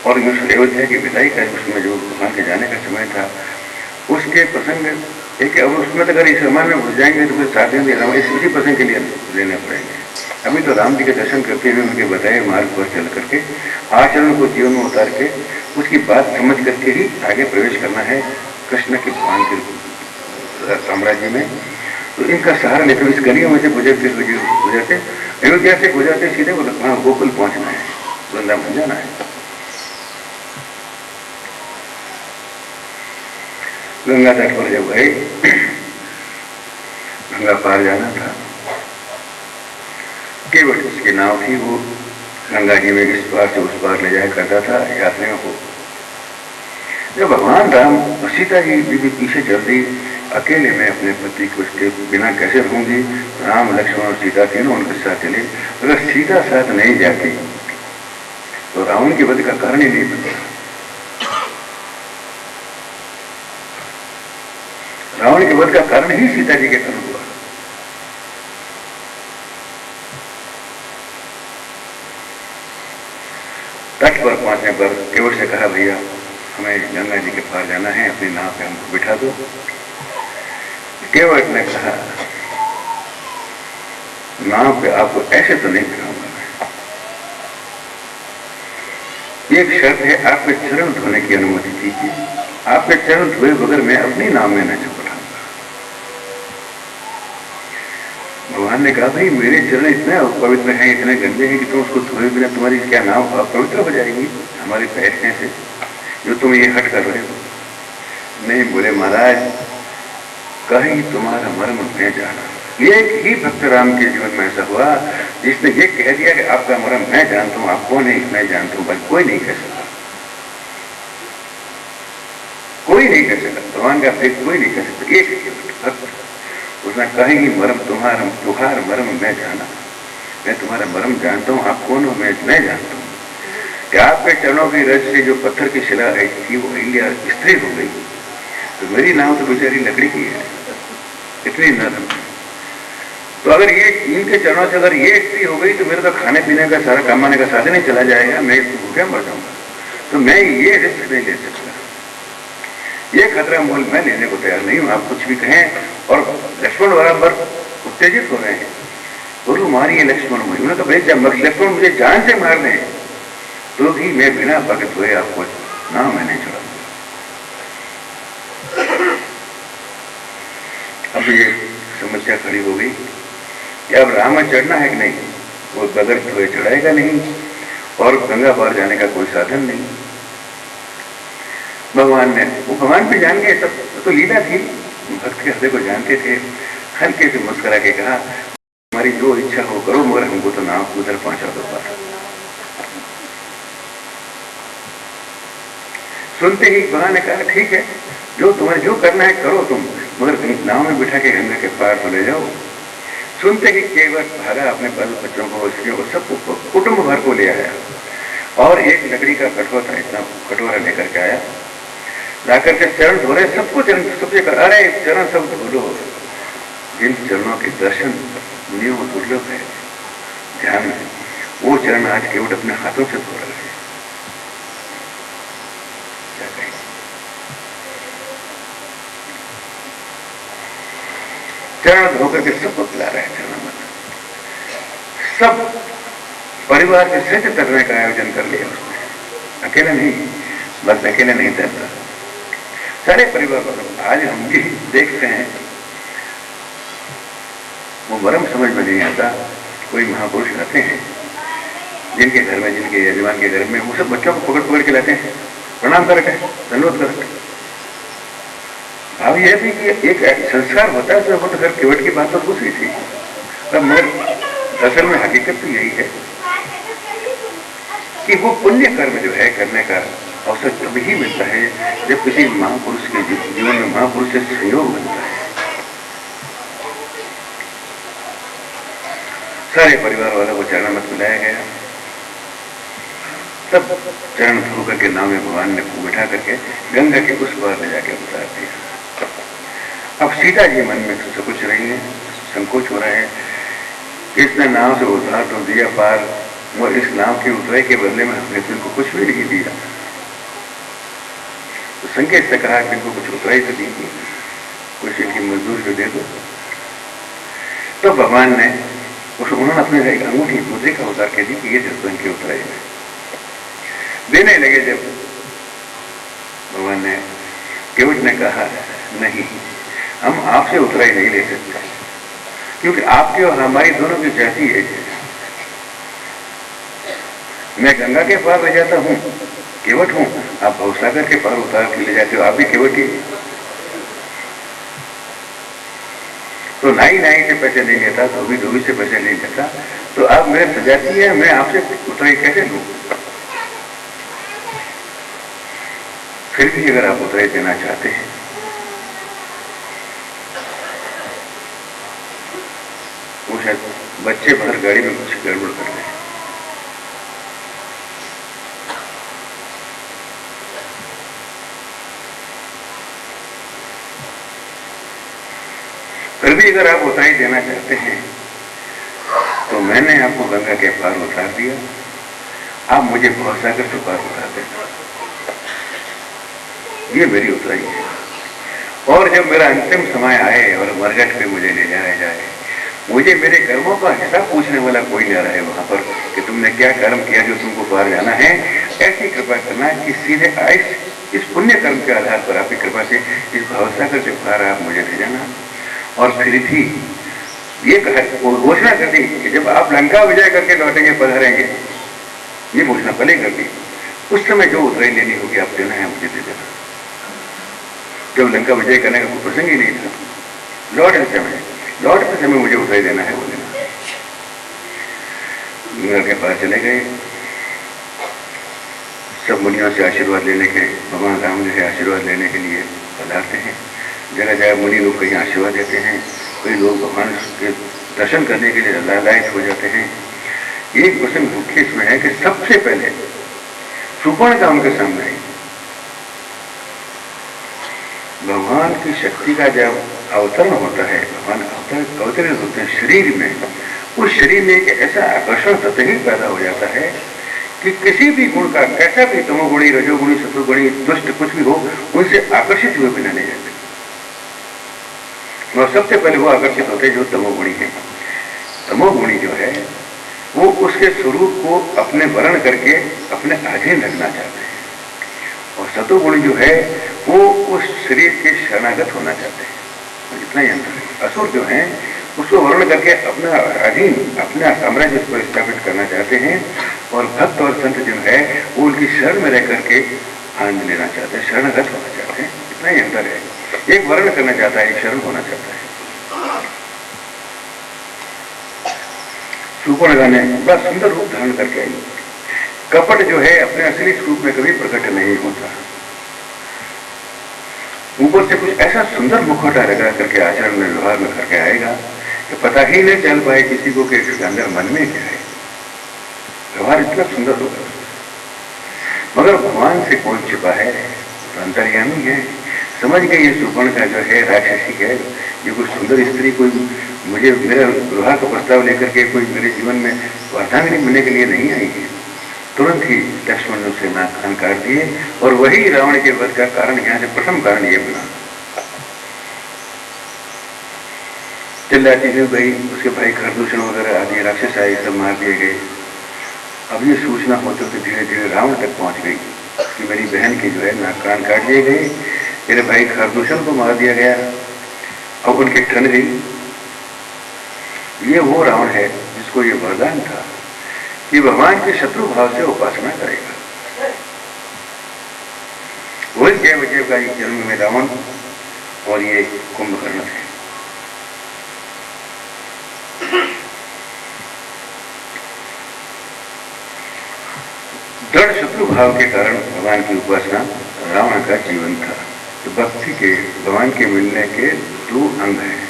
और अयोध्या की विदाई का उसमें जो भगवान के जाने का समय था, उसके प्रसंग एक, अब उसमें तो अगर इस रामायण में घुस जाएंगे तो फिर 7 दिन इसी प्रसंग के लिए लेने पड़ेंगे। अभी तो राम जी के दर्शन करते हुए उनके बताए मार्ग पर चल करके आचरण को जीवन में उतार के उसकी बात समझ करके ही आगे प्रवेश करना है कृष्ण के भगवान के साम्राज्य में। तो इनका सहारा लेकर इस गलियों में से गुजरते अयोध्या से गुजरते सीधे वहां गोकुल पहुंचना है, वृंदावन जाना है। गंगा तट पर जब गए, गंगा पार जाना था, केवल उसकी नाव थी, वो गंगा जी में इस पार से उस पार ले जाया करता था यात्रियों को। जब भगवान राम और सीता जी भी पीछे चल दी, अकेले में अपने पति को उसके बिना कैसे रहूंगी। राम लक्ष्मण और सीता तीनों उनके साथ चले। अगर सीता साथ नहीं जाती तो रावण के वध का कारण ही नहीं बनता। रावण के वध का कारण ही सीता जी के कारण हुआ। तट पर पहुंचने पर केवट से कहा, भैया हमें गंगा जी के पार जाना है, अपनी नाव पे हमको बिठा दो। केवट ने कहा, नाव पे आपको ऐसे तो नहीं बिठाऊंगा मैं, एक शर्त है, आपके चरण धोने की अनुमति दीजिए। आपके चरण धोए बगैर मैं अपनी नाव में न चुप उठाऊंगा। भगवान ने कहा, भाई मेरे चरण इतने पवित्र हैं, इतने गंदे हैं कि तुम उसको धोए बिना तुम्हारी क्या नाव अपवित्र हो जाएगी हमारे बैठने से, जो तुम ये हट कर रहे हो। नहीं, बोले महाराज, कहीं तुम्हारा मर्म मैं जाना। एक ही भक्त राम के जीवन में ऐसा हुआ जिसने ये कह दिया कि आपका मर्म मैं जानता हूं, आप कौन है मैं जानता हूं, बल्कि कोई नहीं कह सकता, कोई नहीं कह सकता, भगवान का प्रेम कोई नहीं कह सकता। एक ही भक्त, उसने कहीं मर्म तुम्हारा मर्म मैं जाना, मैं तुम्हारा मर्म जानता हूं, आप कौन हो मैं जानता हूं कि आपके चरणों की रज से जो पत्थर की शिला आई थी वो अहिल्या स्त्री हो गई, तो मेरी नाव तो बेचारी लकड़ी की है, इतनी नरम। तो अगर ये इनके चरणों से अगर ये स्त्री हो गई तो मेरे तो खाने पीने का सारा कमाने का साधन नहीं चला जाएगा, मैं भूखे मर जाऊंगा। तो मैं ये रिस्क नहीं ले सकता, ये खतरा मोल मैं लेने को तैयार नहीं हूं। आप कुछ भी कहें। और लक्ष्मण बराबर उत्तेजित हो रहे हैं, गुरु मारिए लक्ष्मण मुझे। उन्होंने कहा, भाई लक्ष्मण मुझे जान से मार दें तो भी मैं बिना भगत हुए आपको ना मैंने छोड़ा। अब ये समस्या खड़ी हो गई कि अब राम चढ़ना है कि नहीं, वो बगैर हुए चढ़ाएगा नहीं और गंगा पार जाने का कोई साधन नहीं। भगवान ने, वो भगवान भी जान गए, सब तो लीला थी, भक्त के हृदय को जानते थे। हल्के से मुस्कुरा के कहा, हमारी जो इच्छा हो करो, मगर हमको तो नाव उधर पहुंचा दो पार। सुनते ही भगवान ने कहा, ठीक है, जो तुम्हारे जो करना है करो तुम, मगर नाव में बिठा के गंगा के पार तो ले जाओ। सुनते ही केवट भागा, अपने बाल बच्चों को, स्त्रियों को, सबको, कुटुंब भर को ले आया और एक लकड़ी का कटोरा, इतना कटोरा लेकर के आया। लाकर के चरण धो रहे, सबको चरण, सबसे कहा, अरे चरण सब धो लो। जिन चरणों के दर्शन दुनिया में दुर्लभ है, ध्यान में, वो चरण आज केवट अपने हाथों से धो रहे हैं। क्या कहें, चरण धोकर के सबको पिला रहे हैं। चरण में सब परिवार के सहित तैरने का आयोजन कर लिया उसने, अकेले नहीं, बस अकेले नहीं तैरता, सारे परिवार वालों। आज हम भी देखते हैं, वो मर्म समझ में नहीं आता। कोई महापुरुष रहते हैं जिनके घर में, जिनके यजमान के घर में, वो सब बच्चों को पकड़ पकड़ के लाते हैं, प्रणाम करके, धन्यवाद करके। भाव यह थी कि एक संस्कार होता है, वो तो घर केवट की बात तो दूसरी थी, मगर असल में हकीकत तो यही है कि वो पुण्य कर्म जो है करने का अवसर तभी मिलता है जब किसी महापुरुष के जीवन में महापुरुष से संयोग बनता है। सारे परिवार वालों को चरण मत मिलाया गया, तब चरण धो करके नाव में भगवान ने बिठा करके गंगा के उस पार ले जाके उतार दिया। अब सीता जी मन में सोच रही है, संकोच हो रहा है, इसने नाव से उतार तो दिया पार, और इस नाव के उतरे के बदले में हमने तो इनको कुछ भी नहीं दिया। तो संकेत से कहा कि इनको कुछ उतराई तो दीजिए, कुछ इनकी मजदूरी तो दे दो। तो भगवान ने उन्होंने अपने एक अंगूठी मुद्रिका उतार के दी कि ये जसवंत के उतराई में देने लगे। जब भगवान ने केवट ने कहा नहीं, हम आपसे उतराई नहीं ले सकते, क्योंकि आपकी और हमारी दोनों की जाति एक है। मैं गंगा के पार ले जाता हूं, केवट हूं, आप भवसागर के पार उतार के ले जाते हो, आप भी केवट ही। तो नाई नाई से पैसे नहीं लेता, धोबी धोबी से पैसे नहीं लेता, तो आप मेरे सजाती है, मैं आपसे उतराई कैसे लूं? फिर भी अगर आप उतराई देना चाहते हैं वो शायद बच्चे बाहर गाड़ी में कुछ गड़बड़ कर रहे हैं। फिर भी अगर आप उतराई देना चाहते हैं तो मैंने आपको गंगा के पार उतार दिया, आप मुझे भवसागर से पार उतार देना, ये मेरी उतराई है। और जब मेरा अंतिम समय आए और मरघट पे मुझे ले जाया जाए, मुझे मेरे कर्मों का हिसाब पूछने वाला कोई नहीं रहा है वहां पर कि तुमने क्या कर्म किया जो तुमको पार जाना है। ऐसी कृपा करना कि सीधे इस पुण्य कर्म के आधार पर आपकी कृपा से इस भवसागर से पार आप मुझे ले जाना। और फिर भी ये घोषणा कर दी कि जब आप लंका विजय करके लौटेंगे, पधारेंगे, ये घोषणा पहले कर दी। उस समय जो उतराई लेनी होगी आप देना है, मुझे दे देना। जब लंका विजय करने का कोई प्रसंग ही नहीं था, लौटते समय मुझे उतराई देना है, वो देना। गंगा के पास चले गए, सब मुनियों से आशीर्वाद लेने के, भगवान राम जी से आशीर्वाद लेने के लिए पधारते हैं। जगह जगह मुनि लोग कहीं आशीर्वाद देते हैं, कई लोग भगवान के दर्शन करने के लिए लालायित हो जाते हैं। एक प्रसंग मुख्य इसमें है कि सबसे पहले सुपर्णका उनके सामने आई। भगवान की शक्ति का जब अवतरण होता है, भगवान अवतरित होते हैं शरीर में, उस शरीर में एक ऐसा आकर्षण तत्व ही पैदा हो जाता है कि किसी भी गुण का, कैसा भी तमोगुणी, रजोगुणी, सत्वगुणी, दुष्ट कुछ भी हो, उनसे आकर्षित हुए बिना नहीं जाते। और सबसे पहले वो आकर्षित होते हैं जो तमोगुणी है। तमोगुणी जो है वो उसके स्वरूप को अपने वर्ण करके अपने अधीन रखना चाहते हैं, और सतोगुणी जो है वो उस शरीर के शरणागत होना चाहते हैं। इतना ही अंतर है। असुर जो है उसको वर्ण करके अपना अधीन, अपना साम्राज्य उस पर स्थापित करना चाहते हैं, और भक्त और संत जो है वो उनकी शरण में रह करके आनंद लेना चाहते हैं, शरणागत होना चाहते हैं। इतना ही अंतर है। एक वर्ण करना चाहता है, एक शरण होना चाहता है। सुपर्णका ने बड़ा सुंदर रूप धारण करके आई। कपट जो है अपने असली स्वरूप में कभी प्रकट नहीं होता। ऊपर से कुछ ऐसा सुंदर मुखौटा लगा करके आचरण में, व्यवहार में करके आएगा कि पता ही नहीं चल पाए किसी को कि इसके अंदर मन में क्या है। व्यवहार इतना सुंदर होगा, मगर भगवान से कौन छिपा है, तो अंतर्यामी है। समझ गए ये सुपर्णका जो है राक्षसी है, ये कोई सुंदर स्त्री, कोई मुझे मेरा विवाह का प्रस्ताव लेकर के कोई मेरे जीवन में अर्धांगिनी मिलने के लिए नहीं आई है। तुरंत ही लक्ष्मण ने उसे कान काट दिए, और वही रावण के वध का कारण, यहाँ से प्रथम कारण ये बना। चिल्लाती हुई गई, उसके भाई खरदूषण वगैरह आदि राक्षस आए, सब मार दिए गए। अब ये सूचना होते होते धीरे धीरे रावण तक पहुंच गई कि मेरी बहन के जो है नाक कान काट दिए गए, मेरे भाई खरदूषण को मार दिया गया। अब उनकी ठन गई। ये वो रावण है जिसको ये वरदान था कि भगवान के शत्रु भाव से उपासना करेगा। वही जय का एक जन्म में रावण और ये कुंभकर्ण है। दृढ़ शत्रु भाव के कारण भगवान की उपासना रावण का जीवन था। तो भक्ति के, भगवान के मिलने के दो अंग हैं।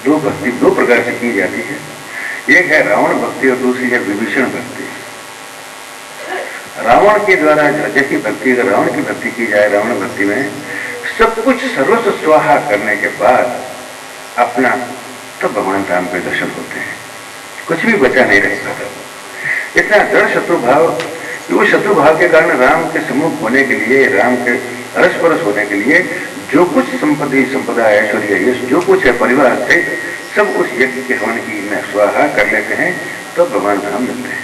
दो भक्ति दो प्रकार से की जाती है, एक है रावण भक्ति और दूसरी है विभीषण भक्ति। रावण के द्वारा जैसी भक्ति, अगर रावण की भक्ति की जाए, रावण भक्ति में सब कुछ सर्वस्व स्वाहा करने के बाद अपना तब भगवान राम के दर्शन होते हैं, कुछ भी बचा नहीं रह पाता। इतना दृढ़ शत्रु भाव, वो शत्रु भाव के कारण राम के सम्मुख होने के लिए, राम के अरस परस होने के लिए जो कुछ संपत्ति, संपदा, ऐश्वर्य, यश जो कुछ है, परिवार से सब उस यज्ञ के हवन की में स्वाहा कर लेते हैं तो भगवान राम मिलते हैं।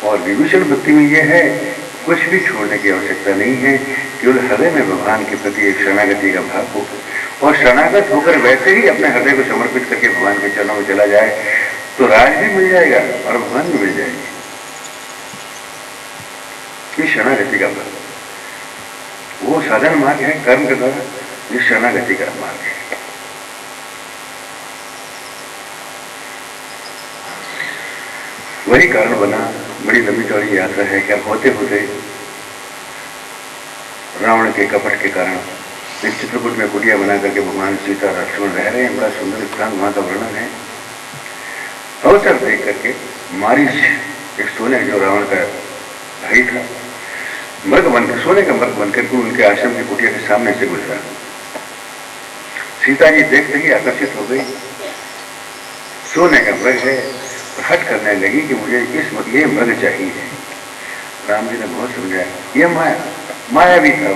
और विभीषण भक्ति में यह है कुछ भी छोड़ने की आवश्यकता नहीं है, केवल हृदय में भगवान के प्रति एक शरणागति का भाव हो और शरणागत होकर वैसे ही अपने हृदय को समर्पित करके भगवान के चरणों में चला जाए तो राज भी मिल जाएगा और भगवान भी मिल जाएगी। ये शरणागति का भाव, वो साधन मार्ग है कर्म के द्वारा, ये शरणागति का मार्ग है। वही कारण बना, बड़ी लंबी चौड़ी यात्रा है। क्या होते होते रावण के कपट के कारण एक चित्रकूट में कुटिया बना करके भगवान सीता लक्ष्मण रह रहे हैं। बड़ा सुंदर स्थान वहां का वर्णन है। अवसर देख करके मारीच एक सोने जो रावण का भाई था, मृग बनकर, सोने का मृग बनकर के उनके आश्रम की कुटिया के सामने से गुजरा। सीता जी देखते ही आकर्षित हो गई, सोने का मृग है, हट करने लगी कि मुझे ये मृग चाहिए। राम जी ने बहुत समझाया, ये माया भी था।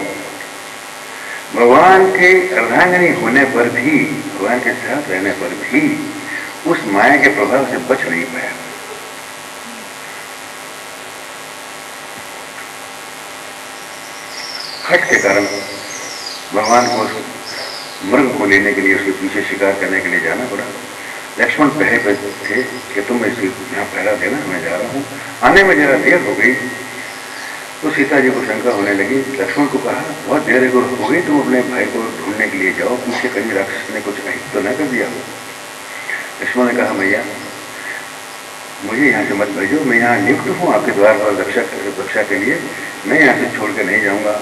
भगवान के अर्धांगिनी होने पर भी, भगवान के साथ रहने पर भी उस माया के प्रभाव से बच नहीं पाया। हट के कारण भगवान को मृग को लेने के लिए उसके पीछे शिकार करने के लिए जाना पड़ा। लक्ष्मण पहले पे थे कि तुम इसे यहाँ पहरा देना, मैं जा रहा हूँ। आने में जरा देर हो गई तो सीता जी को शंका होने लगी। लक्ष्मण को कहा, बहुत देर हो गई, तुम अपने भाई को ढूंढने के लिए जाओ, पीछे कहीं राक्षस ने कुछ अहित तो न कर दिया हो। लक्ष्मण ने कहा, मैया मुझे यहाँ से मत भेजो, मैं यहाँ नियुक्त हूँ आपके द्वार पर रक्षा के लिए, मैं यहाँ से छोड़ कर नहीं जाऊंगा।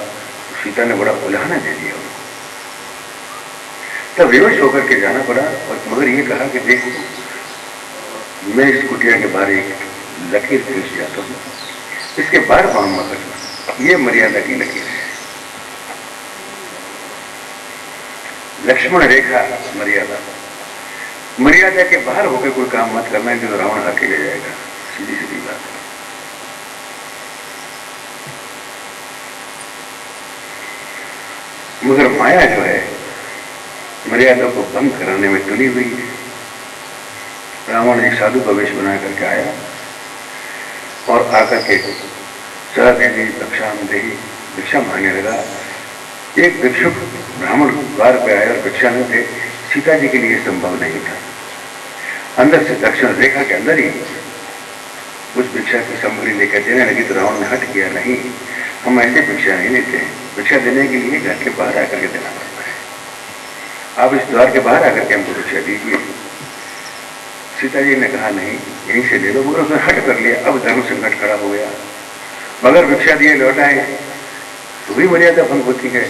सीता ने बड़ा उल्हाना दे दिया उनको। तब विवश होकर के जाना पड़ा और मगर ये कहा कि देखो मैं इस कुटिया के बाहर एक लकीर खींच जाता हूँ, इसके बाहर पाँव मत रखना, ये मर्यादा की लकीर है। लक्ष्मण रेखा मर्यादा के बाहर होकर कोई काम मत करना है, जो रावण आके ले जाएगा। सीधी सीधी बात है। मगर माया जो है मर्यादा को भंग कराने में तुली हुई है। रावण एक साधु का वेश बना करके आया और आकर के सहदेवी भिक्षा मांगने लगा। एक भिक्षुक ब्राह्मण द्वार पे आए और भिक्षा न थे, सीता जी के लिए संभव नहीं था। अंदर से दक्षिण रेखा के अंदर ही उस भिक्षा की संभली लेकर देने लगी तो रावण ने हट किया, नहीं, हम ऐसे भिक्षा नहीं लेते हैं, भिक्षा देने के लिए घर के बाहर आकर के देना पड़ता है, आप इस द्वार के बाहर आकर के हमको भिक्षा दीजिए। सीता जी ने कहा, नहीं, यहीं से ले लो। मगर उसने हट कर लिया। अब धर्म संकट खड़ा हो गया। मगर भिक्षा दिए लौटाए तो भी मर्यादा भंग होती है,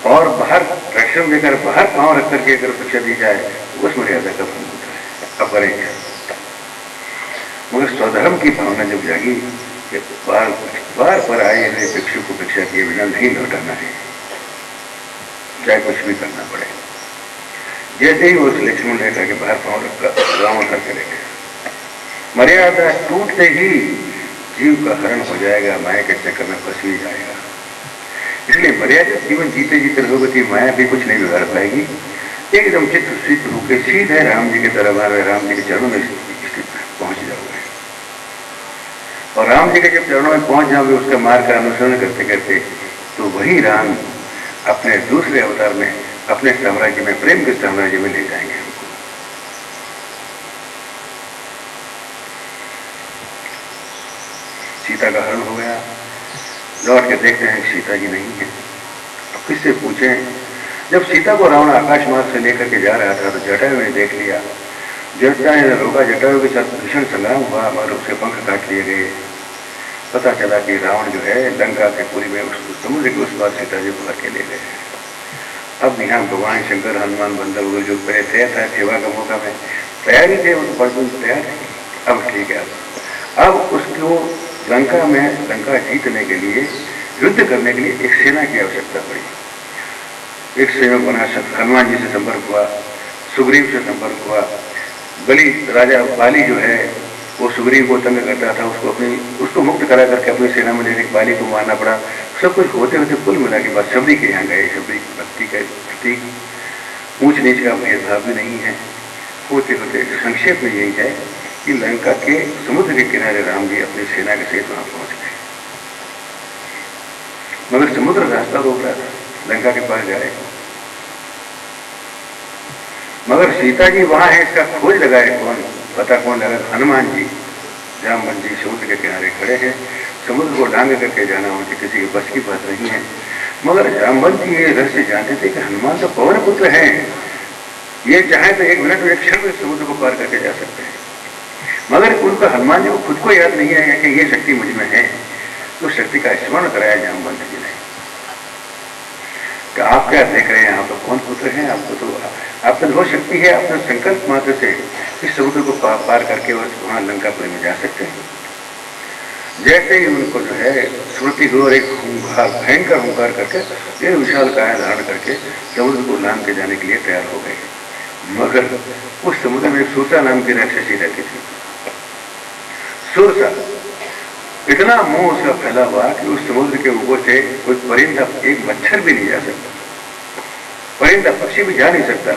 और बाहर रक्षण देकर बाहर पांव रख करके अगर भिक्षा दी जाए उस मर्यादा का भंग होता है। अब करें क्या? मगर स्वधर्म की भावना जब जागी कि बार पर आए हुए भिक्षु को भिक्षा किए बिना नहीं लौटाना है, चाहे कुछ भी करना पड़े। जैसे ही वो लक्ष्मण रेखा के बाहर पांव रखकर रावण करके ले गया। मर्यादा टूटते ही जीव का हरण हो जाएगा, माया के चक्कर में फंस ही जाएगा। इसलिए मर्यादा जीवन जीते जीते लोगों माया भी कुछ नहीं बिगाड़ पाएगी। एकदम चित्त सिद्ध होकर सीधे राम जी के दरबार में, राम जी के चरणों में पहुंच जाओगे। और राम जी के जब चरणों में पहुंच जाओगे, उसका मार्ग का अनुसरण करते करते, तो वही राम अपने दूसरे अवतार में अपने साम्राज्य में, प्रेम के साम्राज्य में ले जाएंगे हमको। सीता का हरण हो गया। लौट के देखते हैं सीता जी नहीं है। अब किससे पूछें? जब सीता को रावण आकाश मार्ग से लेकर के जा रहा था तो जटायु ने देख लिया। जटायु ने रोका, जटायु के साथ भीषण संग्राम हुआ और उसके पंख काट लिए गए। पता चला कि रावण जो है लंका के पुरी में उस समुद्र के उस पार सीता जी को करके ले गए। अब यहाँ भगवान शंकर, हनुमान, बंदर जो पहले तैयार था सेवा का मौका में तैयार ही थे, वो तो परसों तैयार थे। अब ठीक है, अब उसको लंका में, लंका जीतने के लिए, युद्ध करने के लिए एक सेना की आवश्यकता पड़ी। एक सेवक बना, हनुमान जी से संपर्क हुआ, सुग्रीव से संपर्क हुआ। बलि राजा बाली जो है वो सुग्रीव को तंग करता था, उसको मुक्त करा करके अपनी सेना में लेने बाली को मारना पड़ा। सब कुछ होते होते कुल मिला के बाद सबरी के यहाँ गए। सबरी भक्ति का प्रतीक, ऊंच नीच का भेदभाव भी नहीं है, होते होते संक्षेप में यही है कि लंका के समुद्र के किनारे राम जी अपनी सेना के सहित वहां पहुंच गए, मगर समुद्र रास्ता रोक रहा था लंका के पास जाए। मगर सीता जी वहां है, इसका खोज लगाए कौन, पता कौन लगा? हनुमान जी, जामवन जी समुद्र के किनारे खड़े हैं। समुद्र को लांग करके जाना उनके किसी के बस की बात नहीं है। मगर जामवन जी ये रहस्य जानते थे कि हनुमान तो पवन पुत्र हैं, ये चाहे तो एक मिनट में एक क्षण में समुद्र को पार करके जा सकते हैं। मगर उनका हनुमान जी को खुद को याद नहीं है कि ये शक्ति मुझ में है, तो शक्ति का स्मरण कराया जामवंत जी ने कि आप क्या देख रहे हैं, आप तो कौन पुत्र हैं, आपको तो आपको बहुत शक्ति है, अपने संकल्प मात्र से इस समुद्र को पार करके वहां लंकापुरी में जा सकते हैं। जैसे ही उनको जो है स्मृति हुई और एक भयंकर हुंकार करके ये विशाल काया धारण करके समुद्र को लांग के जाने के लिए तैयार हो गए। मगर उस समुद्र में सुरसा नाम की राक्षसी रहती थी। सुरसा इतना मोह उसका फैला हुआ कि उस समुद्र के ऊपर से कोई परिंदा, एक मच्छर भी नहीं जा सकता, परिंदा पक्षी भी जा नहीं सकता।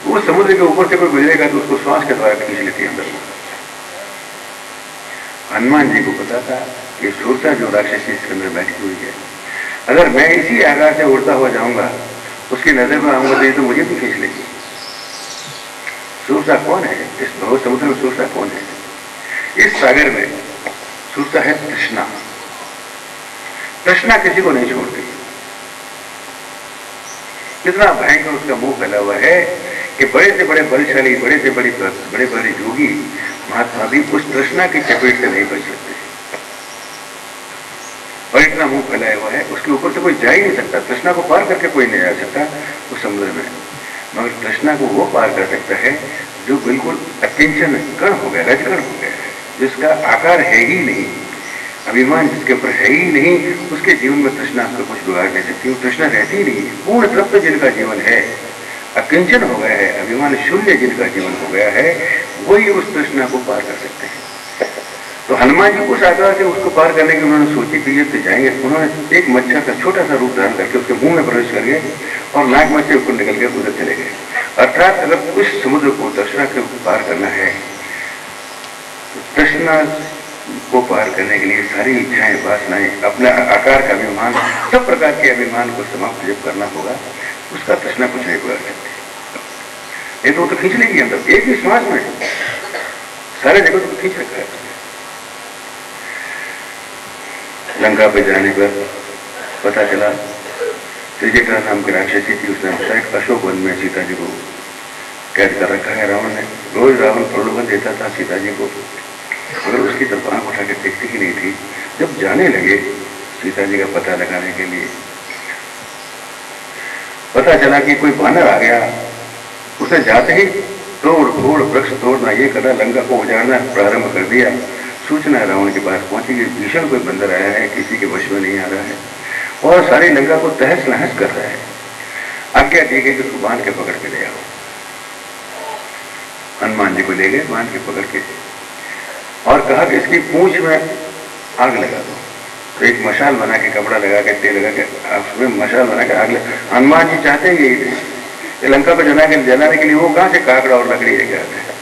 वो समुद्र के ऊपर से कोई गुजरेगा तो उसको श्वास के द्वारा खींच लेती है अंदर। हनुमान जी को पता था कि सुरसा जो राक्षसी इसके अंदर बैठी हुई है, अगर मैं इसी आकाश से उड़ता हुआ जाऊंगा, उसकी नजर में आऊंगा तो मुझे भी खींच लेगी। सुरसा कौन है? इस बहुत समुद्र में सुरसा कौन है? इस सागर में सुरसा है तृष्णा। तृष्णा किसी को नहीं छोड़ती। इतना भयंकर उसका मुंह फैला हुआ है कि बड़े से बड़े बलशाली, बड़े से बड़े योगी महात्मा भी उस तृष्णा की चपेट से नहीं बच सकते। और इतना मुंह फैलाया हुआ है, उसके ऊपर से कोई जा ही नहीं सकता। तृष्णा को पार करके कोई नहीं जा सकता उस समुद्र में। मगर तृष्णा को वो पार कर सकता है जो बिल्कुल अकिंचन कण हो गया, रजकण हो गया है, जिसका आकार है ही नहीं, अभिमान जिसके ऊपर है ही नहीं, उसके जीवन में तृष्णा को कुछ बिगाड़ नहीं सकती। वो तृष्णा रहती ही नहीं। पूर्ण तृप्त जिनका जीवन है, अकिंचन हो गया है, अभिमान शून्य जिनका जीवन हो गया है, वही उस तृष्णा को पार कर सकते हैं। तो हनुमान जी उस आकार से उसको पार करने की उन्होंने सोची कि ये तो जाएंगे। उन्होंने एक मच्छर का छोटा सा रूप धारण करके उसके मुंह में प्रवेश कर गए और नाक में से ऊपर निकल के उधर चले गए। अर्थात अगर उस समुद्र को तृष्णा के पार करना है, तृष्णा को पार करने के लिए सारी इच्छाएं, वासनाएं, अपने आकार का अभिमान, सब प्रकार के अभिमान को समाप्त जब करना होगा, उसका तृष्णा कुछ नहीं कर सकती। ये तो खींच लेगी अंदर, एक ही श्वास में सारे जगत को खींच रखा है। लंका पे जाने पर पता चला त्रिजटा नाम की राक्षसी थी, उसने शायद अशोक वन में सीता जी को कैद कर रखा है रावण ने। रोज रावण प्रलोभन देता था सीता जी को, मगर उसकी तरफ आंख उठा के देखती ही नहीं थी। जब जाने लगे सीता जी का पता लगाने के लिए, पता चला कि कोई बानर आ गया। उसने जाते ही तोड़ फोड़, वृक्ष तोड़ना, ये करना, लंका को उजाड़ना प्रारंभ कर दिया। सूचना रावण के पास पहुंची कि भीषण कोई बंदर आया है, किसी के वश में नहीं आ रहा है और सारी लंका को तहस नहस कर रहा है। आज्ञा दी गई कि उसको बांध के पकड़ के ले आओ। हनुमान जी को ले गए बांध के पकड़ के और कहा कि इसकी पूंछ में आग लगा दो। तो एक मशाल बना के, कपड़ा लगा के, तेल लगा के उसमें मशाल बना के आग लगा। हनुमान जी चाहते ही यही थे, लंका को जलाने के लिए वो कहां से काकड़ा और लकड़ी लेके आते हैं?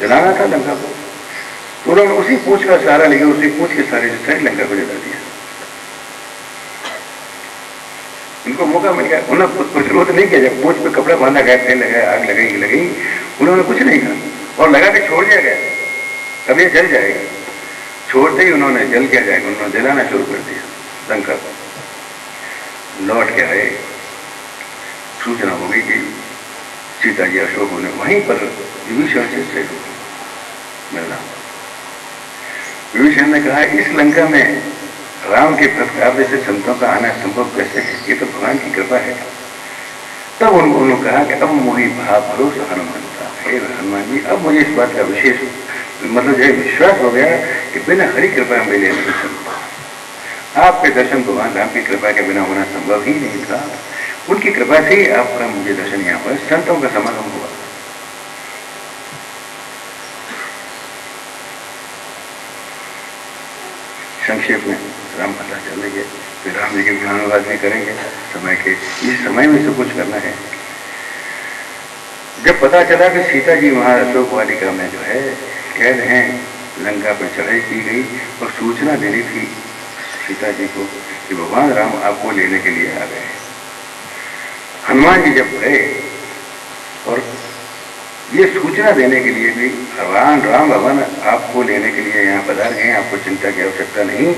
जलाना था लंका को, तो उन्होंने उसी पूंछ का सहारा लेके उसी पूंछ के सहारे से सारी लंका को जला दिया। उनको मौका मिल गया, उन्होंने प्रतिरोध नहीं किया। जब पूंछ पे कपड़ा बांधा गया, तेल लगाया, आग लगी, उन्होंने कुछ नहीं कहा और लगा के छोड़ दिया गया, अब ये जल जाएगा। छोड़ते ही उन्होंने जल क्या जाएगा, उन्होंने जलाना शुरू कर दिया लंका को। लौट के आए, सूचना हो गई कि सीता जी अशोक ने वहीं पर विभीषण से मिलना। विभीषण ने कहा, इस लंका में राम के भक्त आप जैसे संतों का आना संभव कैसे है? ये तो भगवान की कृपा है। तब उन्होंने कहा कि अब मोहि भाव भरोसा हनुमंता, हे हनुमान जी, अब मुझे इस बात का विशेष मतलब यह विश्वास हो गया कि बिना हरि कृपा मेरे नहीं संभव। आपके दर्शन भगवान राम की कृपा के बिना होना संभव ही नहीं था। उनकी कृपा से ही आपका मुझे दर्शन यहाँ पर संतों का समागम हुआ। संक्षेप में राम कथा चल रही है, फिर राम जी के गुणानुवाद भी करेंगे। समय के इस समय में सब कुछ करना है। जब पता चला कि सीता जी वहां अशोक वाटिका में जो है कैद हैं, लंका पर चढ़ाई की गई और सूचना देनी थी सीता जी को कि भगवान राम आपको लेने के लिए आ गए। हनुमान जी जब गए और ये सूचना देने के लिए भी भगवान राम भगवान आपको लेने के लिए यहाँ पधार गए, आपको चिंता की आवश्यकता नहीं,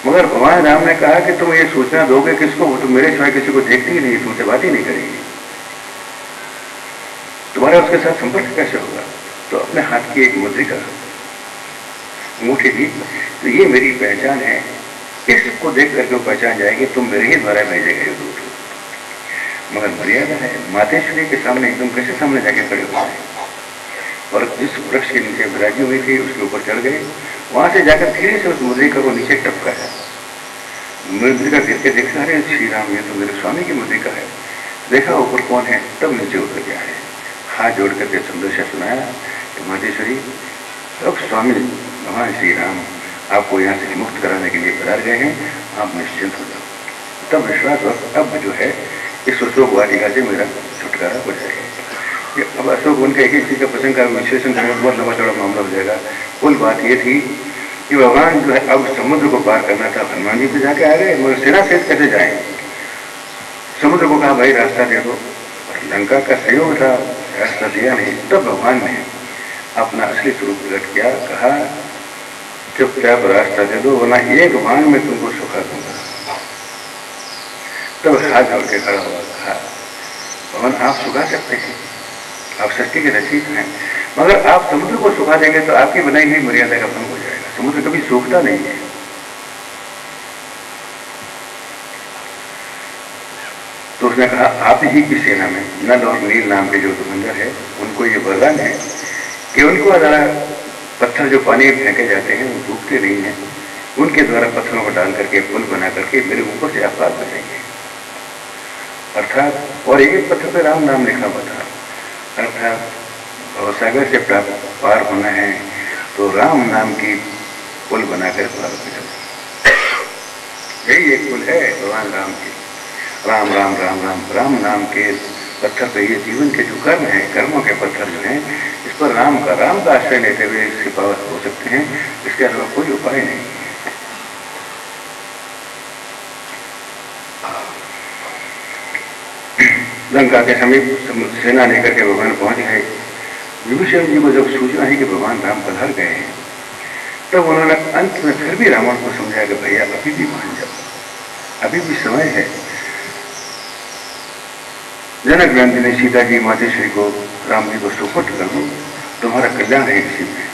मगर भगवान राम ने कहा कि तुम ये सूचना दोगे किसको? वो तो मेरे सिवाय किसी को देखती ही नहीं, तुमसे बात ही नहीं करेगी, तुम्हारा उसके साथ संपर्क कैसे होगा? तो अपने हाथ की एक मुद्रिका अंगूठी दी, तो ये मेरी पहचान है, इसको देख करके वो पहचान जाएगी तुम मेरे ही द्वारा भेजे गए दूत हो। मगर मर्यादा है, मातेश्वरी के सामने एकदम कैसे सामने जाके खड़े हो गए और जिस वृक्ष के नीचे विराजी हुई थी उसके ऊपर चढ़ गए, वहां से जाकर धीरे से उस मुद्रिका को नीचे टपकाया। मुद्रिका गिर के देखा, अरे श्री राम ये तो मेरे स्वामी की मुद्रिका है। देखा ऊपर कौन है, तब नीचे उतर गया है, हाथ जोड़ करके संदेशा सुनाया कि मातेश्वरी अब स्वामी भगवान श्री राम आपको यहाँ से मुक्त कराने के लिए पधार गए हैं, आप निश्चिंत हो जाओ। तब विश्वास और अब जो है इस अशोक वाटिका से मेरा छुटकारा हो जाएगा। अब अशोक वन का एक एक चीज का प्रसंग का विश्लेषण करने में बहुत लंबा चौड़ा मामला हो जाएगा। कुल बात ये थी कि भगवान जो है अब समुद्र को पार करना था, हनुमान जी तो जाके आ गए, मगर सेना सहित कैसे जाए? समुद्र को कहा भाई रास्ता दे दो, और लंका का सहयोग था, रास्ता दिया नहीं। तब भगवान ने अपना असली स्वरूप प्रकट किया, कहा चुपचाप रास्ता दे दो वरना एक बाण में तुमको सुखा दूंगा। तब हाथ जोड़ के खड़ा हुआ, कहा भगवान आप सुखा सकते हैं, आप सृष्टि के रचयिता हैं, मगर आप समुद्र को सुखा देंगे तो आपकी बनाई हुई मर्यादा का भंग हो जाएगा। समुद्र कभी सूखता नहीं है। तो उसने कहा आप ही की सेना में नल और नील नाम के जो धुरंधर है उनको ये वरदान है कि उनको जरा पत्थर जो पानी में फेंके जाते हैं वो डूबते नहीं हैं, उनके द्वारा पत्थरों को डाल करके पुल बना करके मेरे ऊपर से आप पार बचेंगे। अर्थात और एक पत्थर पर राम नाम लिखा हुआ था, अर्थात भवसागर से पार होना है तो राम नाम की पुल बनाकर पार हो जाओ। यही एक पुल है भगवान राम की। राम राम राम राम राम नाम के पत्थर पे ये जीवन के जो कर्म हैं, कर्मों के पत्थर जो हैं, इस पर राम का आश्रय लेते हुए इसके पार हो सकते हैं, इसके अलावा कोई उपाय नहीं। लंका के समीप सेना लेकर के भगवान पहुंच गए। विभीषण जी को जब सूचना है कि भगवान राम पधार गए हैं, तब उन्होंने अंत में फिर भी रावण को समझाया कि भैया अभी भी मान जाओ, अभी भी समय है। जनक नंदी ने सीता जी मातेश्वरी को राम जी को सुपुर्द कर दो, तुम्हारा कल्याण है इसी में।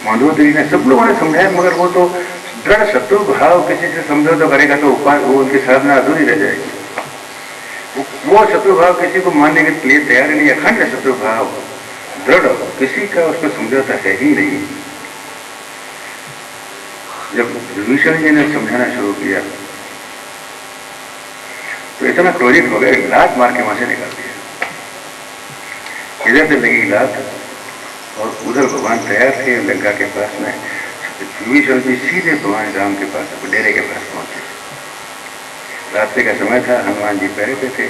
मंदोदरी ने सब लोगों ने समझाया, मगर वो तो दृढ़ शत्रु भाव किसी से समझौता करेगा तो वो उनकी साधना अधूरी रह जाएगी। वो शत्रु भाव किसी को मानने के लिए तैयार नहीं, अखंड शत्रु भाव दृढ़, किसी का उसमें समझौता है ही नहीं। जब विभीषण जी ने समझाना शुरू किया तो इतना क्रोधित हो गए, लात मार के वहां से निकाल दिया। इधर से लगी लात और उधर भगवान तैयार थे लंका के पास में। विभीषण जी सीधे भगवान राम के पास डेरे के पास पहुंचे। रात्रि का समय था, हनुमान जी पहरे पे थे।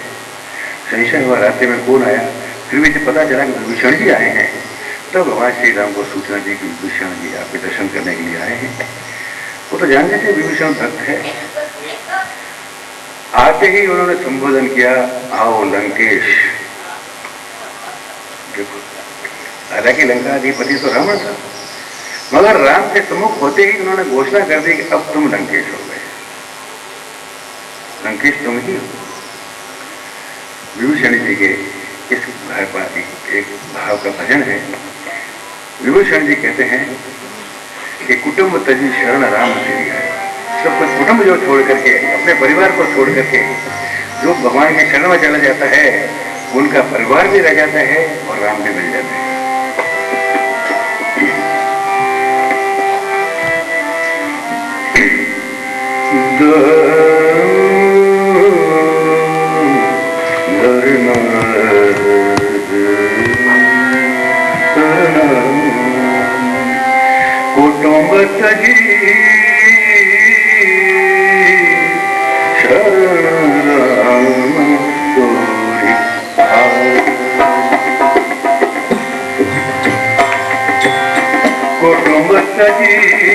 संशय हुआ रात्रि में कौन आया, फिर भी जब पता चला कि विभीषण जी आए हैं, तब भगवान श्री राम को सूचना दी कि विभीषण जी आपके दर्शन करने के लिए आए हैं। वो तो जानते थे विभीषण भक्त है। आते ही उन्होंने संबोधन किया, आओ लंकेश। देखो, हालांकि लंका अधिपति तो रावण था, मगर राम के सम्मुख होते ही उन्होंने घोषणा कर दी कि अब तुम लंकेश हो गए, लंकेश तुम ही हो। विभीषण जी के इस एक भाव का भजन है। विभीषण जी कहते हैं कि कुटुंब तजी शरण राम तेरी है। सब कुछ कुटुंब जो छोड़ करके, अपने परिवार को छोड़ करके जो भगवान के शरण में चला जाता है, उनका परिवार भी रह जाता है और राम भी मिल जाते हैं। कुटुंब तजी शरण राम तोरी जी